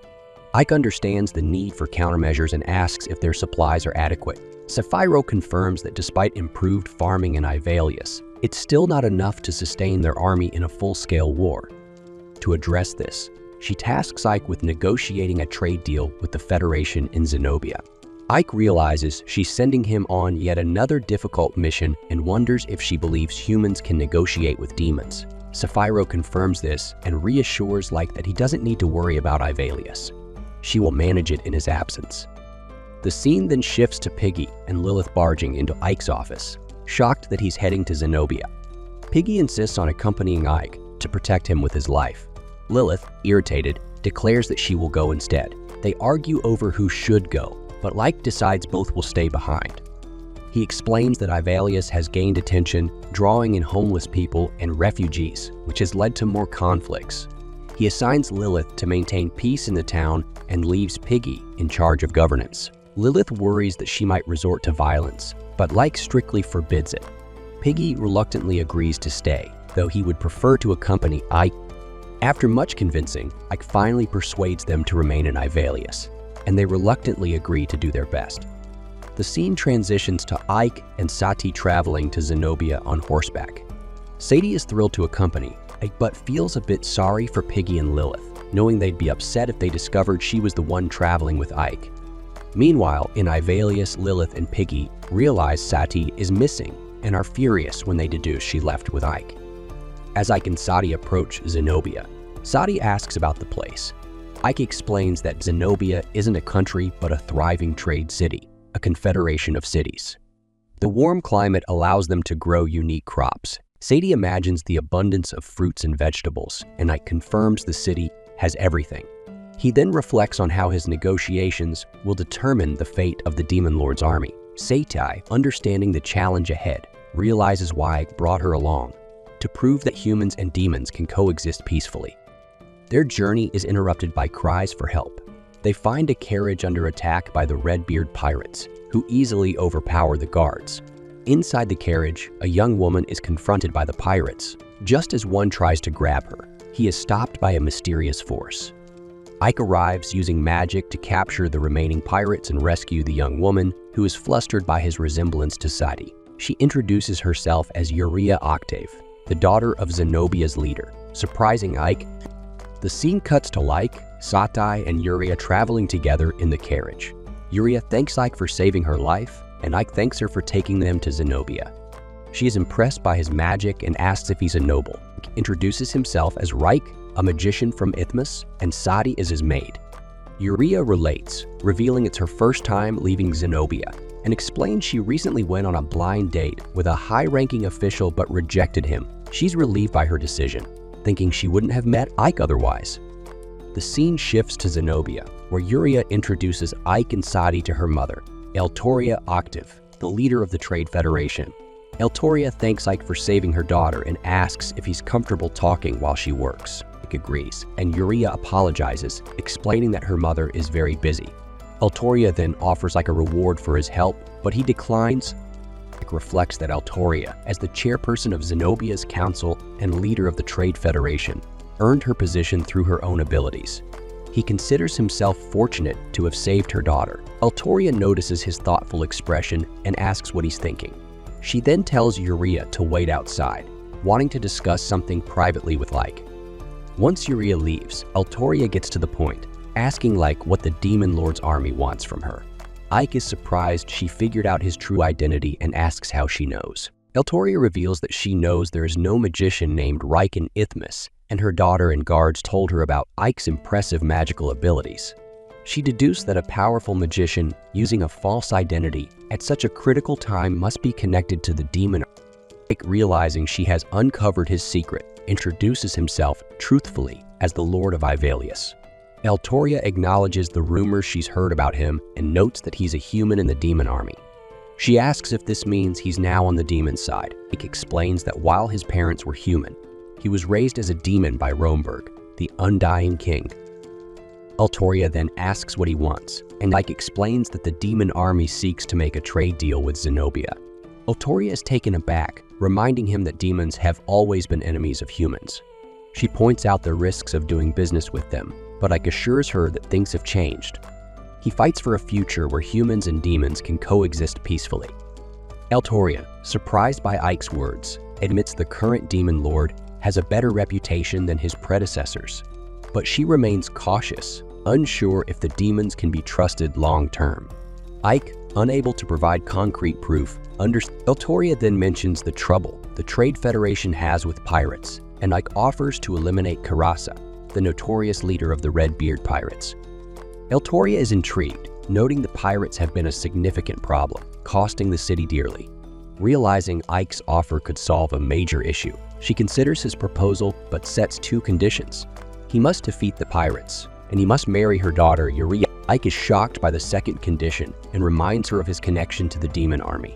Ike understands the need for countermeasures and asks if their supplies are adequate. Sapphiro confirms that despite improved farming in Ivalius, it's still not enough to sustain their army in a full-scale war. To address this, she tasks Ike with negotiating a trade deal with the Federation in Zenobia. Ike realizes she's sending him on yet another difficult mission and wonders if she believes humans can negotiate with demons. Sapphiro confirms this and reassures Lyke that he doesn't need to worry about Ivalius. She will manage it in his absence. The scene then shifts to Piggy and Lilith barging into Ike's office, shocked that he's heading to Zenobia. Piggy insists on accompanying Ike to protect him with his life. Lilith, irritated, declares that she will go instead. They argue over who should go, but Lyke decides both will stay behind. He explains that Ivalius has gained attention, drawing in homeless people and refugees, which has led to more conflicts. He assigns Lilith to maintain peace in the town and leaves Piggy in charge of governance. Lilith worries that she might resort to violence, but Lyke strictly forbids it. Piggy reluctantly agrees to stay, though he would prefer to accompany Ike. After much convincing, Ike finally persuades them to remain in Ivalius, and they reluctantly agree to do their best. The scene transitions to Ike and Sati traveling to Zenobia on horseback. Sadie is thrilled to accompany, but feels a bit sorry for Piggy and Lilith, knowing they'd be upset if they discovered she was the one traveling with Ike. Meanwhile, in Ivalius, Lilith and Piggy realize Sati is missing and are furious when they deduce she left with Ike. As Ike and Sati approach Zenobia, Sati asks about the place. Ike explains that Zenobia isn't a country but a thriving trade city, a confederation of cities. The warm climate allows them to grow unique crops. Sadie imagines the abundance of fruits and vegetables, and Ike confirms the city has everything. He then reflects on how his negotiations will determine the fate of the Demon Lord's army. Seitai, understanding the challenge ahead, realizes why Ike brought her along, to prove that humans and demons can coexist peacefully. Their journey is interrupted by cries for help. They find a carriage under attack by the Redbeard pirates, who easily overpower the guards. Inside the carriage, a young woman is confronted by the pirates. Just as one tries to grab her, he is stopped by a mysterious force. Ike arrives using magic to capture the remaining pirates and rescue the young woman, who is flustered by his resemblance to Sadie. She introduces herself as Uriah Octave, the daughter of Zenobia's leader, surprising Ike. The scene cuts to Ike, Satai, and Uriah traveling together in the carriage. Uriah thanks Ike for saving her life, and Ike thanks her for taking them to Zenobia. She is impressed by his magic and asks if he's a noble. Ike introduces himself as Reich, a magician from Isthmus, and Sadi is his maid. Uriah relates, revealing it's her first time leaving Zenobia, and explains she recently went on a blind date with a high-ranking official but rejected him. She's relieved by her decision, thinking she wouldn't have met Ike otherwise. The scene shifts to Zenobia, where Uriah introduces Ike and Sadi to her mother, Eltoria Octave, the leader of the Trade Federation. Eltoria thanks Ike for saving her daughter and asks if he's comfortable talking while she works. Ike agrees, and Uriah apologizes, explaining that her mother is very busy. Eltoria then offers Ike a reward for his help, but he declines. Ike reflects that Eltoria, as the chairperson of Zenobia's council and leader of the Trade Federation, earned her position through her own abilities. He considers himself fortunate to have saved her daughter. Eltoria notices his thoughtful expression and asks what he's thinking. She then tells Uriah to wait outside, wanting to discuss something privately with Ike. Once Uriah leaves, Eltoria gets to the point, asking Ike what the Demon Lord's army wants from her. Ike is surprised she figured out his true identity and asks how she knows. Eltoria reveals that she knows there is no magician named Reich in Isthmus, and her daughter and guards told her about Ike's impressive magical abilities. She deduced that a powerful magician using a false identity at such a critical time must be connected to the demon. Ike, realizing she has uncovered his secret, introduces himself truthfully as the Lord of Ivalius. Eltoria acknowledges the rumors she's heard about him and notes that he's a human in the demon army. She asks if this means he's now on the demon side. Ike explains that while his parents were human, he was raised as a demon by Romberg, the undying king. Eltoria then asks what he wants, and Ike explains that the demon army seeks to make a trade deal with Zenobia. Eltoria is taken aback, reminding him that demons have always been enemies of humans. She points out the risks of doing business with them, but Ike assures her that things have changed. He fights for a future where humans and demons can coexist peacefully. Eltoria, surprised by Ike's words, admits the current demon lord has a better reputation than his predecessors, but she remains cautious, unsure if the demons can be trusted long-term. Ike, unable to provide concrete proof, Eltoria then mentions the trouble the Trade Federation has with pirates, and Ike offers to eliminate Karasa, the notorious leader of the Redbeard pirates. Eltoria is intrigued, noting the pirates have been a significant problem, costing the city dearly. Realizing Ike's offer could solve a major issue, she considers his proposal but sets two conditions. He must defeat the pirates, and he must marry her daughter, Uriah. Ike is shocked by the second condition and reminds her of his connection to the demon army.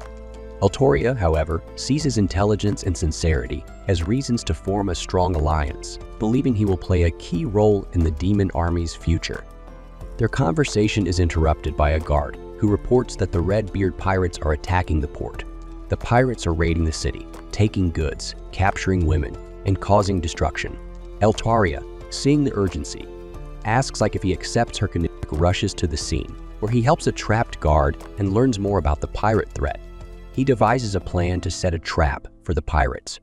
Eltoria, however, sees his intelligence and sincerity as reasons to form a strong alliance, believing he will play a key role in the demon army's future. Their conversation is interrupted by a guard who reports that the Redbeard pirates are attacking the port. The pirates are raiding the city, taking goods, capturing women, and causing destruction. Eltoria, seeing the urgency, asks Ike if he accepts her condition. Rushes to the scene, where he helps a trapped guard and learns more about the pirate threat. He devises a plan to set a trap for the pirates.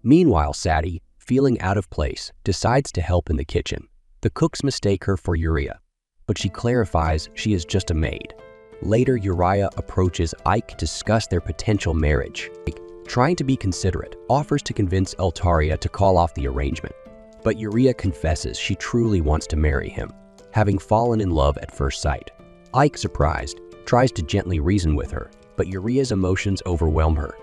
Meanwhile, Sadie, feeling out of place, decides to help in the kitchen. The cooks mistake her for Uriah, but she clarifies she is just a maid. Later, Uriah approaches Ike to discuss their potential marriage. Ike, trying to be considerate, offers to convince Eltoria to call off the arrangement, but Uriah confesses she truly wants to marry him, having fallen in love at first sight. Ike, surprised, tries to gently reason with her, but Uriah's emotions overwhelm her.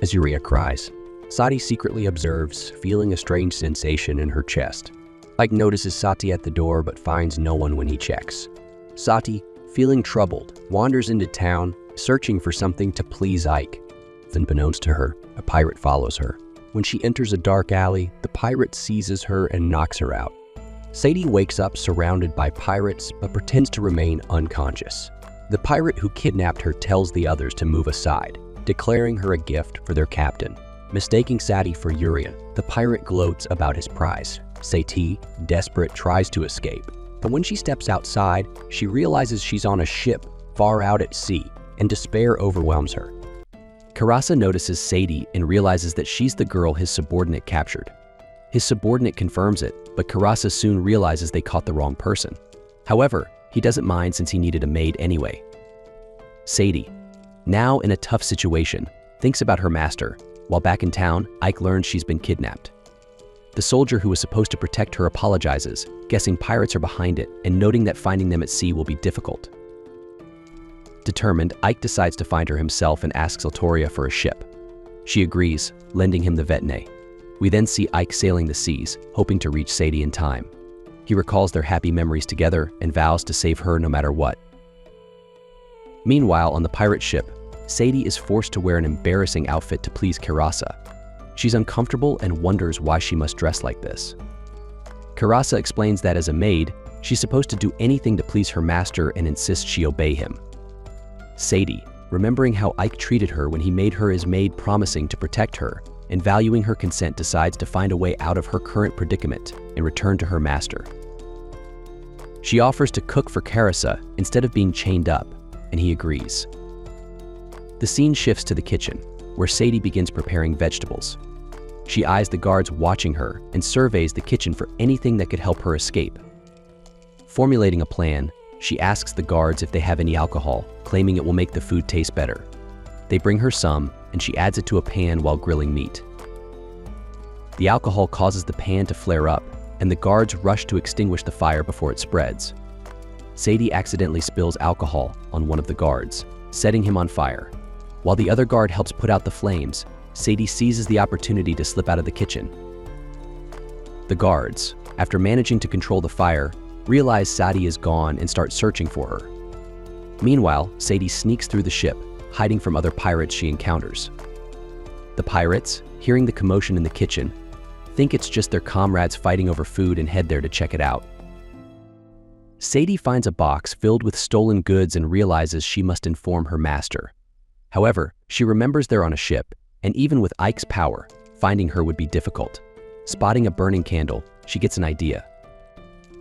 As Uriah cries, Sati secretly observes, feeling a strange sensation in her chest. Ike notices Sati at the door but finds no one when he checks. Sati, feeling troubled, wanders into town, searching for something to please Ike. Unbeknownst to her, a pirate follows her. When she enters a dark alley, the pirate seizes her and knocks her out. Sadie wakes up surrounded by pirates but pretends to remain unconscious. The pirate who kidnapped her tells the others to move aside, declaring her a gift for their captain. Mistaking Sadie for Urian, the pirate gloats about his prize. Sadie, desperate, tries to escape, but when she steps outside, she realizes she's on a ship far out at sea, and despair overwhelms her. Karasa notices Sadie and realizes that she's the girl his subordinate captured. His subordinate confirms it, but Karasa soon realizes they caught the wrong person. However, he doesn't mind since he needed a maid anyway. Sadie, now in a tough situation, thinks about her master. While back in town, Ike learns she's been kidnapped. The soldier who was supposed to protect her apologizes, guessing pirates are behind it and noting that finding them at sea will be difficult. Determined, Ike decides to find her himself and asks Eltoria for a ship. She agrees, lending him the Vetne. We then see Ike sailing the seas, hoping to reach Sadie in time. He recalls their happy memories together and vows to save her no matter what. Meanwhile, on the pirate ship, Sadie is forced to wear an embarrassing outfit to please Karasa. She's uncomfortable and wonders why she must dress like this. Karasa explains that as a maid, she's supposed to do anything to please her master and insists she obey him. Sadie, remembering how Ike treated her when he made her his maid, promising to protect her, and valuing her consent, decides to find a way out of her current predicament and return to her master. She offers to cook for Karasa instead of being chained up, and he agrees. The scene shifts to the kitchen, where Sadie begins preparing vegetables. She eyes the guards watching her and surveys the kitchen for anything that could help her escape. Formulating a plan, she asks the guards if they have any alcohol, claiming it will make the food taste better. They bring her some, and she adds it to a pan while grilling meat. The alcohol causes the pan to flare up, and the guards rush to extinguish the fire before it spreads. Sadie accidentally spills alcohol on one of the guards, setting him on fire. While the other guard helps put out the flames, Sadie seizes the opportunity to slip out of the kitchen. The guards, after managing to control the fire, realize Sadie is gone and start searching for her. Meanwhile, Sadie sneaks through the ship, hiding from other pirates she encounters. The pirates, hearing the commotion in the kitchen, think it's just their comrades fighting over food and head there to check it out. Sadie finds a box filled with stolen goods and realizes she must inform her master. However, she remembers they're on a ship, and even with Ike's power, finding her would be difficult. Spotting a burning candle, she gets an idea.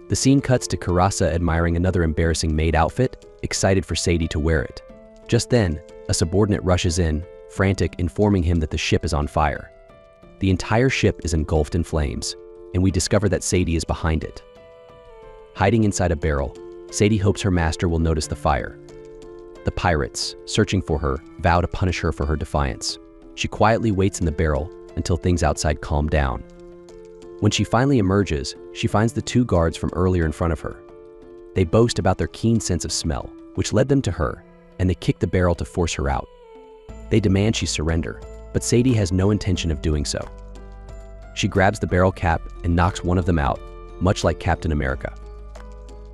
The scene cuts to Karasa admiring another embarrassing maid outfit, excited for Sadie to wear it. Just then, a subordinate rushes in, frantic, informing him that the ship is on fire. The entire ship is engulfed in flames, and we discover that Sadie is behind it. Hiding inside a barrel, Sadie hopes her master will notice the fire. The pirates, searching for her, vow to punish her for her defiance. She quietly waits in the barrel until things outside calm down. When she finally emerges, she finds the two guards from earlier in front of her. They boast about their keen sense of smell, which led them to her, and they kick the barrel to force her out. They demand she surrender, but Sadie has no intention of doing so. She grabs the barrel cap and knocks one of them out, much like Captain America.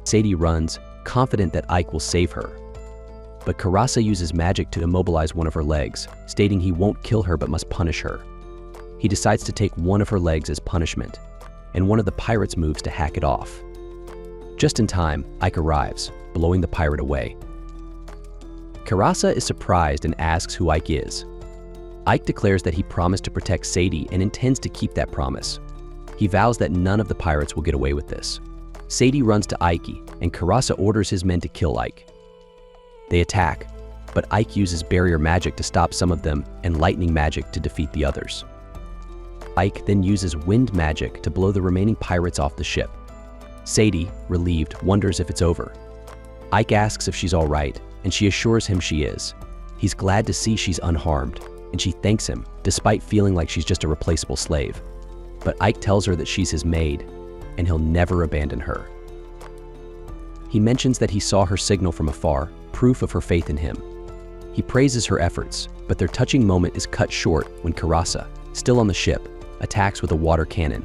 Sadie runs, confident that Ike will save her. But Karasa uses magic to immobilize one of her legs, stating he won't kill her but must punish her. He decides to take one of her legs as punishment, and one of the pirates moves to hack it off. Just in time, Ike arrives, blowing the pirate away. Karasa is surprised and asks who Ike is. Ike declares that he promised to protect Sadie and intends to keep that promise. He vows that none of the pirates will get away with this. Sadie runs to Ike, and Karasa orders his men to kill Ike. They attack, but Ike uses barrier magic to stop some of them and lightning magic to defeat the others. Ike then uses wind magic to blow the remaining pirates off the ship. Sadie, relieved, wonders if it's over. Ike asks if she's all right, and she assures him she is. He's glad to see she's unharmed, and she thanks him, despite feeling like she's just a replaceable slave. But Ike tells her that she's his maid, and he'll never abandon her. He mentions that he saw her signal from afar, proof of her faith in him. He praises her efforts, but their touching moment is cut short when Karasa, still on the ship, attacks with a water cannon.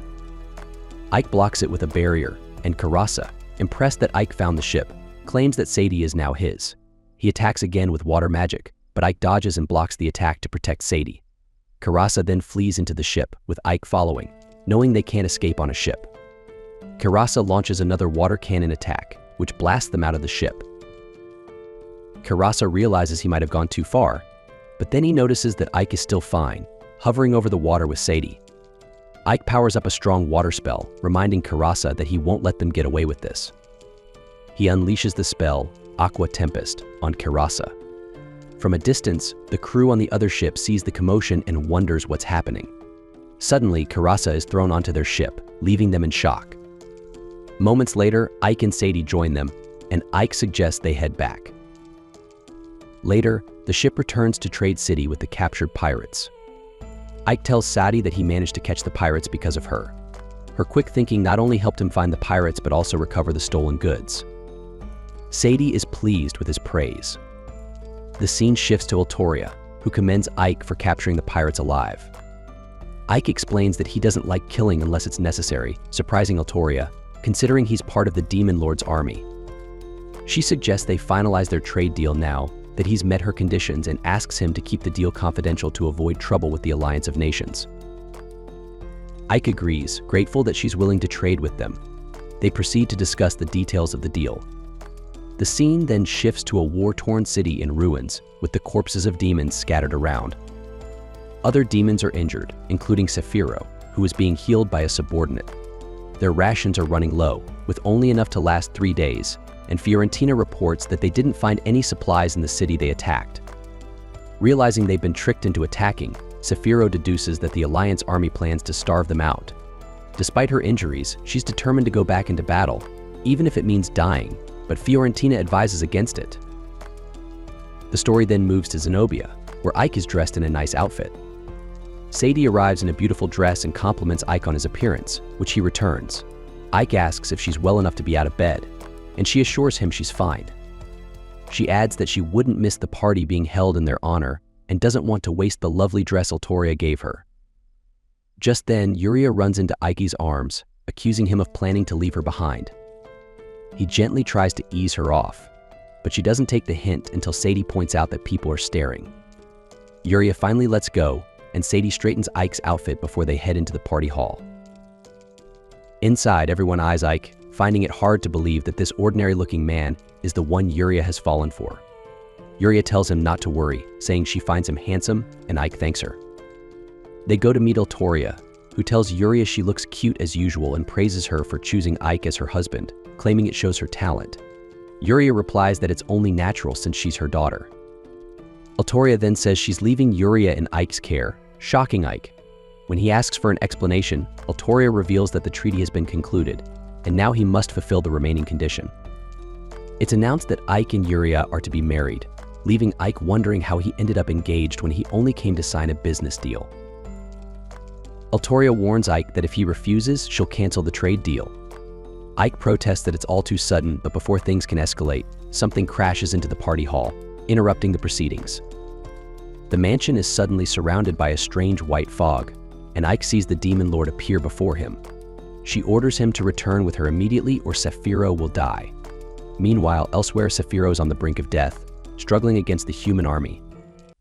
Ike blocks it with a barrier, and Karasa, impressed that Ike found the ship, claims that Sadie is now his. He attacks again with water magic, but Ike dodges and blocks the attack to protect Sadie. Karasa then flees into the ship, with Ike following, knowing they can't escape on a ship. Karasa launches another water cannon attack, which blasts them out of the ship. Karasa realizes he might have gone too far, but then he notices that Ike is still fine, hovering over the water with Sadie. Ike powers up a strong water spell, reminding Karasa that he won't let them get away with this. He unleashes the spell, Aqua Tempest, on Karasa. From a distance, the crew on the other ship sees the commotion and wonders what's happening. Suddenly, Karasa is thrown onto their ship, leaving them in shock. Moments later, Ike and Sadie join them, and Ike suggests they head back. Later, the ship returns to Trade City with the captured pirates. Ike tells Sadie that he managed to catch the pirates because of her. Her quick thinking not only helped him find the pirates but also recover the stolen goods. Sadie is pleased with his praise. The scene shifts to Altoria, who commends Ike for capturing the pirates alive. Ike explains that he doesn't like killing unless it's necessary, surprising Altoria, considering he's part of the Demon Lord's army. She suggests they finalize their trade deal now that he's met her conditions and asks him to keep the deal confidential to avoid trouble with the Alliance of Nations. Ike agrees, grateful that she's willing to trade with them. They proceed to discuss the details of the deal. The scene then shifts to a war-torn city in ruins, with the corpses of demons scattered around. Other demons are injured, including Saphiro, who is being healed by a subordinate. Their rations are running low, with only enough to last 3 days, and Fiorentina reports that they didn't find any supplies in the city they attacked. Realizing they've been tricked into attacking, Saphiro deduces that the Alliance army plans to starve them out. Despite her injuries, she's determined to go back into battle, even if it means dying, but Fiorentina advises against it. The story then moves to Zenobia, where Ike is dressed in a nice outfit. Sadie arrives in a beautiful dress and compliments Ike on his appearance, which he returns. Ike asks if she's well enough to be out of bed, and she assures him she's fine. She adds that she wouldn't miss the party being held in their honor and doesn't want to waste the lovely dress Altoria gave her. Just then, Yuria runs into Ike's arms, accusing him of planning to leave her behind. He gently tries to ease her off, but she doesn't take the hint until Sadie points out that people are staring. Yuria finally lets go, and Sadie straightens Ike's outfit before they head into the party hall. Inside, everyone eyes Ike, finding it hard to believe that this ordinary-looking man is the one Yuria has fallen for. Yuria tells him not to worry, saying she finds him handsome, and Ike thanks her. They go to meet Altoria, who tells Yuria she looks cute as usual and praises her for choosing Ike as her husband, claiming it shows her talent. Yuria replies that it's only natural since she's her daughter. Altoria then says she's leaving Yuria in Ike's care, shocking Ike. When he asks for an explanation, Altoria reveals that the treaty has been concluded, and now he must fulfill the remaining condition. It's announced that Ike and Yuria are to be married, leaving Ike wondering how he ended up engaged when he only came to sign a business deal. Altoria warns Ike that if he refuses, she'll cancel the trade deal. Ike protests that it's all too sudden, but before things can escalate, something crashes into the party hall, interrupting the proceedings. The mansion is suddenly surrounded by a strange white fog, and Ike sees the Demon Lord appear before him. She orders him to return with her immediately or Saphiro will die. Meanwhile, elsewhere, Saphiro is on the brink of death, struggling against the human army.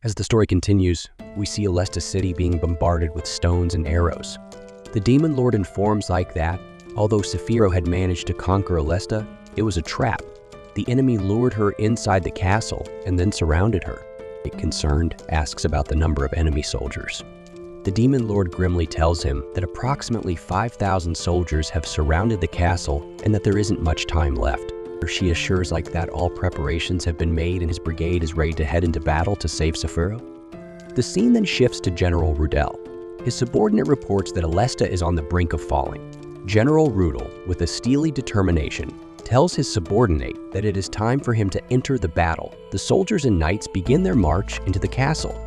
As the story continues, we see Alesta City being bombarded with stones and arrows. The Demon Lord informs Ike that, although Saphiro had managed to conquer Alesta, it was a trap. The enemy lured her inside the castle and then surrounded her. Ike, concerned, asks about the number of enemy soldiers. The Demon Lord grimly tells him that approximately 5,000 soldiers have surrounded the castle and that there isn't much time left. She assures Ike that all preparations have been made and his brigade is ready to head into battle to save Saphiro. The scene then shifts to General Rudel. His subordinate reports that Alesta is on the brink of falling. General Rudel, with a steely determination, tells his subordinate that it is time for him to enter the battle. The soldiers and knights begin their march into the castle.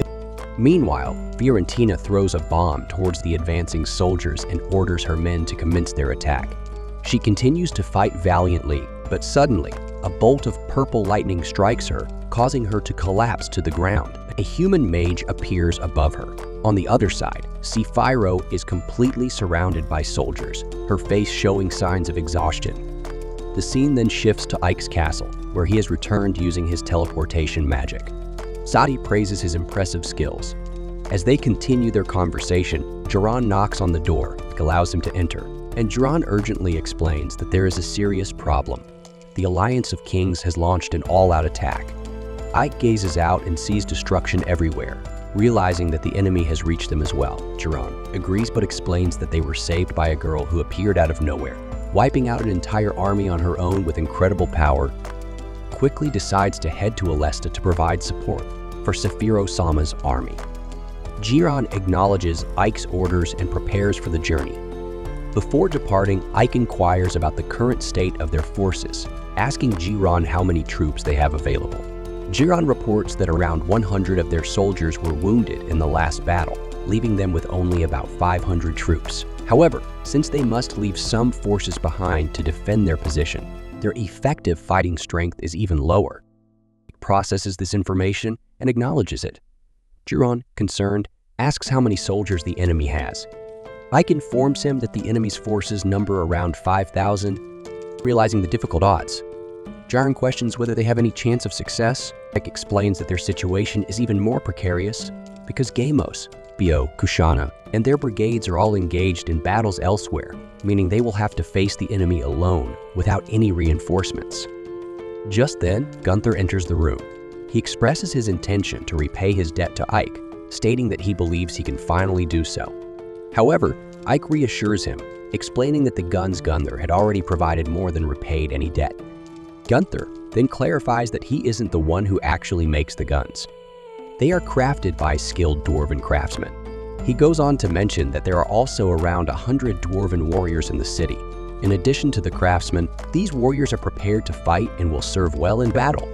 Meanwhile, Fiorentina throws a bomb towards the advancing soldiers and orders her men to commence their attack. She continues to fight valiantly, but suddenly, a bolt of purple lightning strikes her, causing her to collapse to the ground. A human mage appears above her. On the other side, Saphiro is completely surrounded by soldiers, her face showing signs of exhaustion. The scene then shifts to Ike's castle, where he has returned using his teleportation magic. Sadie praises his impressive skills. As they continue their conversation, Jiran knocks on the door, allows him to enter, and Jiran urgently explains that there is a serious problem. The Alliance of Kings has launched an all-out attack. Ike gazes out and sees destruction everywhere, realizing that the enemy has reached them as well. Jiran agrees but explains that they were saved by a girl who appeared out of nowhere, wiping out an entire army on her own with incredible power. Quickly decides to head to Alesta to provide support for Safiro-sama's army. Jiran acknowledges Ike's orders and prepares for the journey. Before departing, Ike inquires about the current state of their forces, asking Jiran how many troops they have available. Jiran reports that around 100 of their soldiers were wounded in the last battle, leaving them with only about 500 troops. However, since they must leave some forces behind to defend their position, their effective fighting strength is even lower. Ike processes this information and acknowledges it. Jiran, concerned, asks how many soldiers the enemy has. Ike informs him that the enemy's forces number around 5,000, realizing the difficult odds. Jiran questions whether they have any chance of success. Ike explains that their situation is even more precarious because Gamos, Bio, Kushana, and their brigades are all engaged in battles elsewhere, meaning they will have to face the enemy alone without any reinforcements. Just then, Gunther enters the room. He expresses his intention to repay his debt to Ike, stating that he believes he can finally do so. However, Ike reassures him, explaining that the guns Gunther had already provided more than repaid any debt. Gunther then clarifies that he isn't the one who actually makes the guns. They are crafted by skilled dwarven craftsmen. He goes on to mention that there are also around 100 dwarven warriors in the city. In addition to the craftsmen, these warriors are prepared to fight and will serve well in battle.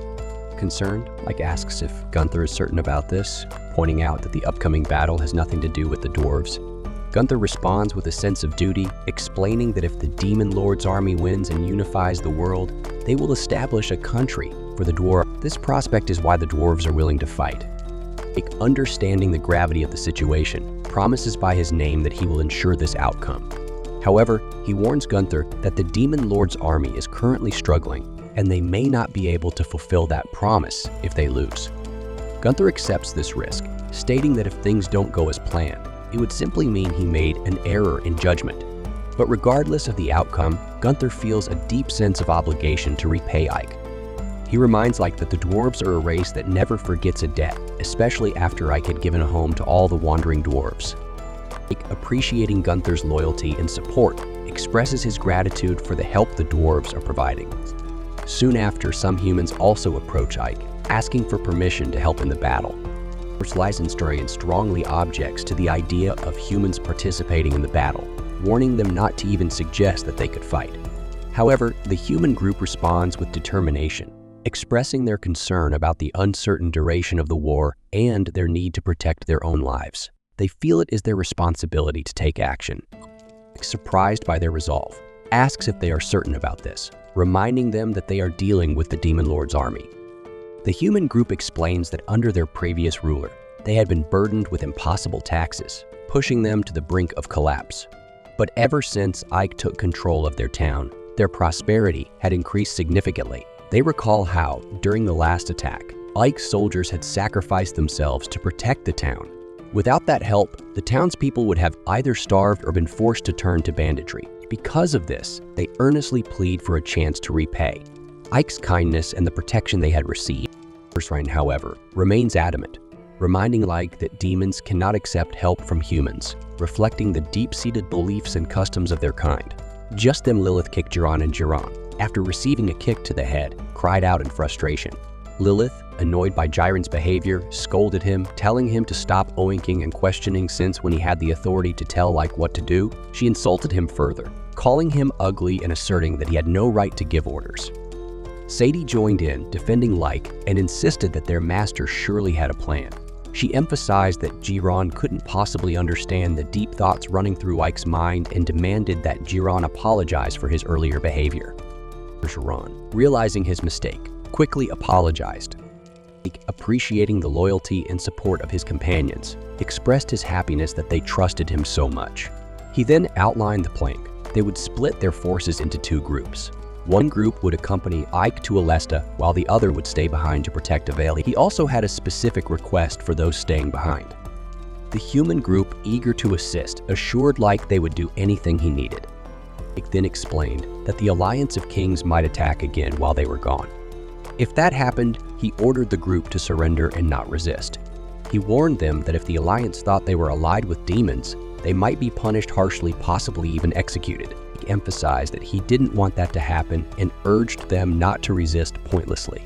Concerned, Ike asks if Gunther is certain about this, pointing out that the upcoming battle has nothing to do with the dwarves. Gunther responds with a sense of duty, explaining that if the Demon Lord's army wins and unifies the world, they will establish a country for the dwarf. This prospect is why the dwarves are willing to fight. Ike, understanding the gravity of the situation, promises by his name that he will ensure this outcome. However, he warns Gunther that the Demon Lord's army is currently struggling, and they may not be able to fulfill that promise if they lose. Gunther accepts this risk, stating that if things don't go as planned, it would simply mean he made an error in judgment. But regardless of the outcome, Gunther feels a deep sense of obligation to repay Ike. He reminds Ike that the dwarves are a race that never forgets a debt, especially after Ike had given a home to all the wandering dwarves. Ike, appreciating Gunther's loyalty and support, expresses his gratitude for the help the dwarves are providing. Soon after, some humans also approach Ike, asking for permission to help in the battle. Licensturian strongly objects to the idea of humans participating in the battle, warning them not to even suggest that they could fight. However, the human group responds with determination, expressing their concern about the uncertain duration of the war and their need to protect their own lives. They feel it is their responsibility to take action. Surprised by their resolve, asks if they are certain about this, reminding them that they are dealing with the Demon Lord's army. The human group explains that under their previous ruler, they had been burdened with impossible taxes, pushing them to the brink of collapse. But ever since Ike took control of their town, their prosperity had increased significantly. They recall how, during the last attack, Ike's soldiers had sacrificed themselves to protect the town. Without that help, the townspeople would have either starved or been forced to turn to banditry. Because of this, they earnestly plead for a chance to repay Ike's kindness and the protection they had received. Ryan, however, remains adamant, reminding Ike that demons cannot accept help from humans, reflecting the deep-seated beliefs and customs of their kind. Just then, Lilith kicked Jiran, and Jiran, after receiving a kick to the head, cried out in frustration. Lilith, annoyed by Jiran's behavior, scolded him, telling him to stop oinking and questioning since when he had the authority to tell Ike what to do. She insulted him further, calling him ugly and asserting that he had no right to give orders. Sadie joined in, defending Ike, and insisted that their master surely had a plan. She emphasized that Jiran couldn't possibly understand the deep thoughts running through Ike's mind and demanded that Jiran apologize for his earlier behavior. Jiran, realizing his mistake, quickly apologized. Ike, appreciating the loyalty and support of his companions, expressed his happiness that they trusted him so much. He then outlined the plan. They would split their forces into two groups. One group would accompany Ike to Alesta, while the other would stay behind to protect Avali. He also had a specific request for those staying behind. The human group, eager to assist, assured Like they would do anything he needed. Like then explained that the Alliance of Kings might attack again while they were gone. If that happened, he ordered the group to surrender and not resist. He warned them that if the Alliance thought they were allied with demons, they might be punished harshly, possibly even executed. He emphasized that he didn't want that to happen and urged them not to resist pointlessly.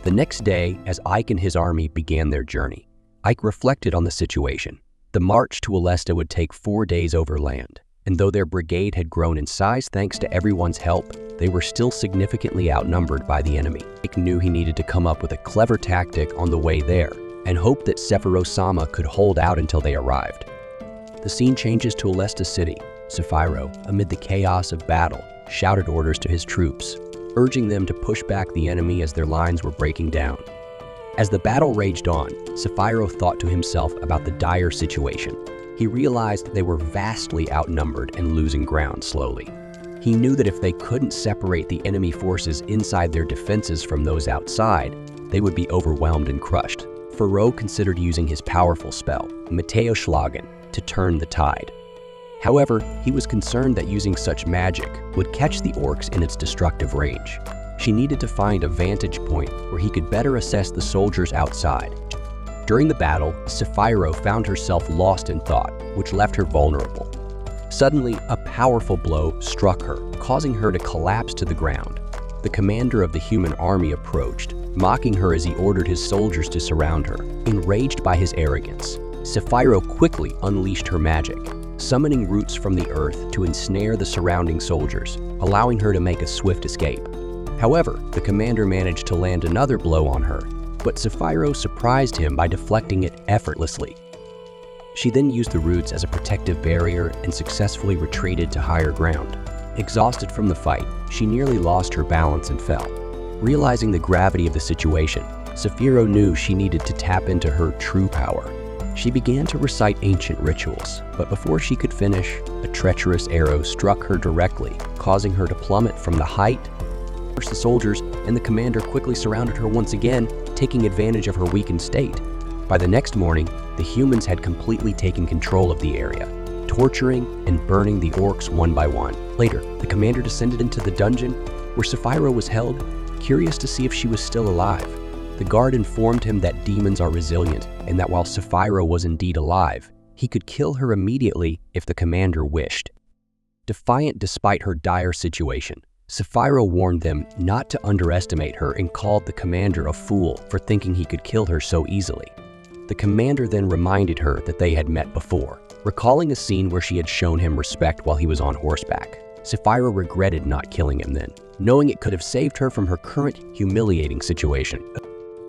The next day, as Ike and his army began their journey, Ike reflected on the situation. The march to Alesta would take 4 days overland, and though their brigade had grown in size thanks to everyone's help, they were still significantly outnumbered by the enemy. Ike knew he needed to come up with a clever tactic on the way there, and hoped that Sephiroth-sama could hold out until they arrived. The scene changes to Alesta City. Sephiroth, amid the chaos of battle, shouted orders to his troops, urging them to push back the enemy as their lines were breaking down. As the battle raged on, Sephiroth thought to himself about the dire situation. He realized they were vastly outnumbered and losing ground slowly. He knew that if they couldn't separate the enemy forces inside their defenses from those outside, they would be overwhelmed and crushed. Sephiroth considered using his powerful spell, Mateo Schlagen, to turn the tide. However, he was concerned that using such magic would catch the orcs in its destructive range. She needed to find a vantage point where he could better assess the soldiers outside. During the battle, Sephiroth found herself lost in thought, which left her vulnerable. Suddenly, a powerful blow struck her, causing her to collapse to the ground. The commander of the human army approached, mocking her as he ordered his soldiers to surround her. Enraged by his arrogance, Sephiroth quickly unleashed her magic, summoning roots from the earth to ensnare the surrounding soldiers, allowing her to make a swift escape. However, the commander managed to land another blow on her, but Sephiroth surprised him by deflecting it effortlessly. She then used the roots as a protective barrier and successfully retreated to higher ground. Exhausted from the fight, she nearly lost her balance and fell. Realizing the gravity of the situation, Sephiroth knew she needed to tap into her true power. She began to recite ancient rituals, but before she could finish, a treacherous arrow struck her directly, causing her to plummet from the height. The soldiers and the commander quickly surrounded her once again, taking advantage of her weakened state. By the next morning, the humans had completely taken control of the area, torturing and burning the orcs one by one. Later, the commander descended into the dungeon where Sephiroth was held, curious to see if she was still alive. The guard informed him that demons are resilient and that while Sephiroth was indeed alive, he could kill her immediately if the commander wished. Defiant despite her dire situation, Sephiroth warned them not to underestimate her and called the commander a fool for thinking he could kill her so easily. The commander then reminded her that they had met before, recalling a scene where she had shown him respect while he was on horseback. Sephiroth regretted not killing him then, knowing it could have saved her from her current humiliating situation.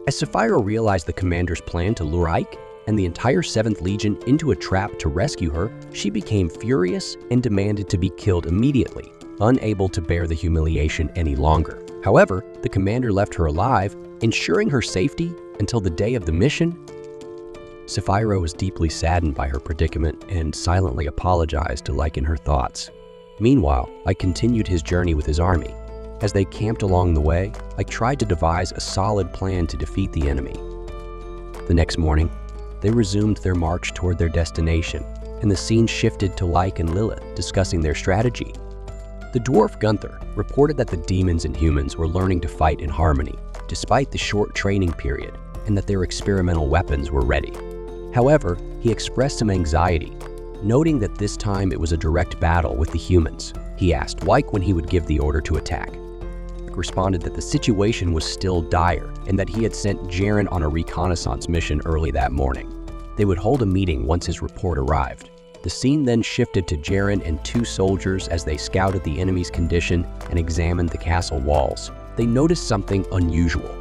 As Sephiroth realized the commander's plan to lure Ike and the entire 7th Legion into a trap to rescue her, she became furious and demanded to be killed immediately, unable to bear the humiliation any longer. However, the commander left her alive, ensuring her safety until the day of the mission. Sephiroth was deeply saddened by her predicament and silently apologized to Ike in her thoughts. Meanwhile, Ike continued his journey with his army. As they camped along the way, Ike tried to devise a solid plan to defeat the enemy. The next morning, they resumed their march toward their destination, and the scene shifted to Ike and Lilith discussing their strategy. The dwarf Gunther reported that the demons and humans were learning to fight in harmony, despite the short training period, and that their experimental weapons were ready. However, he expressed some anxiety, noting that this time it was a direct battle with the humans. He asked Ike when he would give the order to attack. Ike responded that the situation was still dire and that he had sent Jiren on a reconnaissance mission early that morning. They would hold a meeting once his report arrived. The scene then shifted to Jiren and 2 soldiers as they scouted the enemy's condition and examined the castle walls. They noticed something unusual.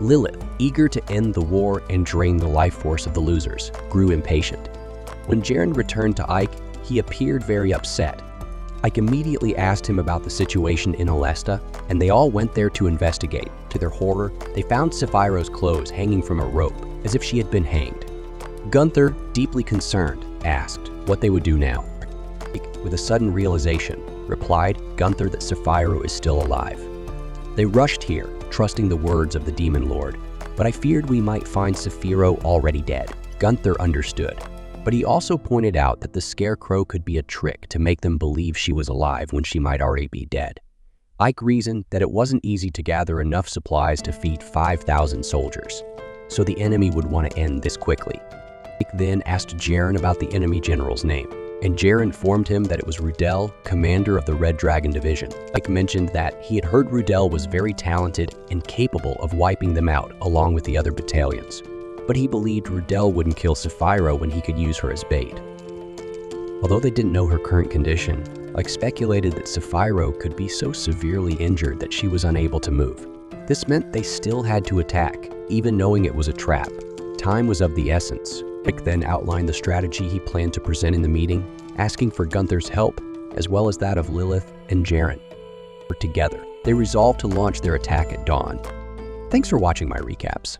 Lilith, eager to end the war and drain the life force of the losers, grew impatient. When Jiren returned to Ike, he appeared very upset. Ike immediately asked him about the situation in Alesta, and they all went there to investigate. To their horror, they found Sephiroth's clothes hanging from a rope, as if she had been hanged. Gunther, deeply concerned, asked what they would do now. Ike, with a sudden realization, replied Gunther that Sephiroth is still alive. They rushed here, trusting the words of the Demon Lord, but I feared we might find Sephiroth already dead. Gunther understood. But he also pointed out that the scarecrow could be a trick to make them believe she was alive when she might already be dead. Ike reasoned that it wasn't easy to gather enough supplies to feed 5,000 soldiers, so the enemy would want to end this quickly. Ike then asked Jaren about the enemy general's name, and Jaren informed him that it was Rudel, commander of the Red Dragon Division. Ike mentioned that he had heard Rudel was very talented and capable of wiping them out along with the other battalions, but he believed Rudel wouldn't kill Sapphiro when he could use her as bait. Although they didn't know her current condition, Ike speculated that Sapphiro could be so severely injured that she was unable to move. This meant they still had to attack, even knowing it was a trap. Time was of the essence. Ike then outlined the strategy he planned to present in the meeting, asking for Gunther's help, as well as that of Lilith and Jaren. Together, they resolved to launch their attack at dawn. Thanks for watching my recaps.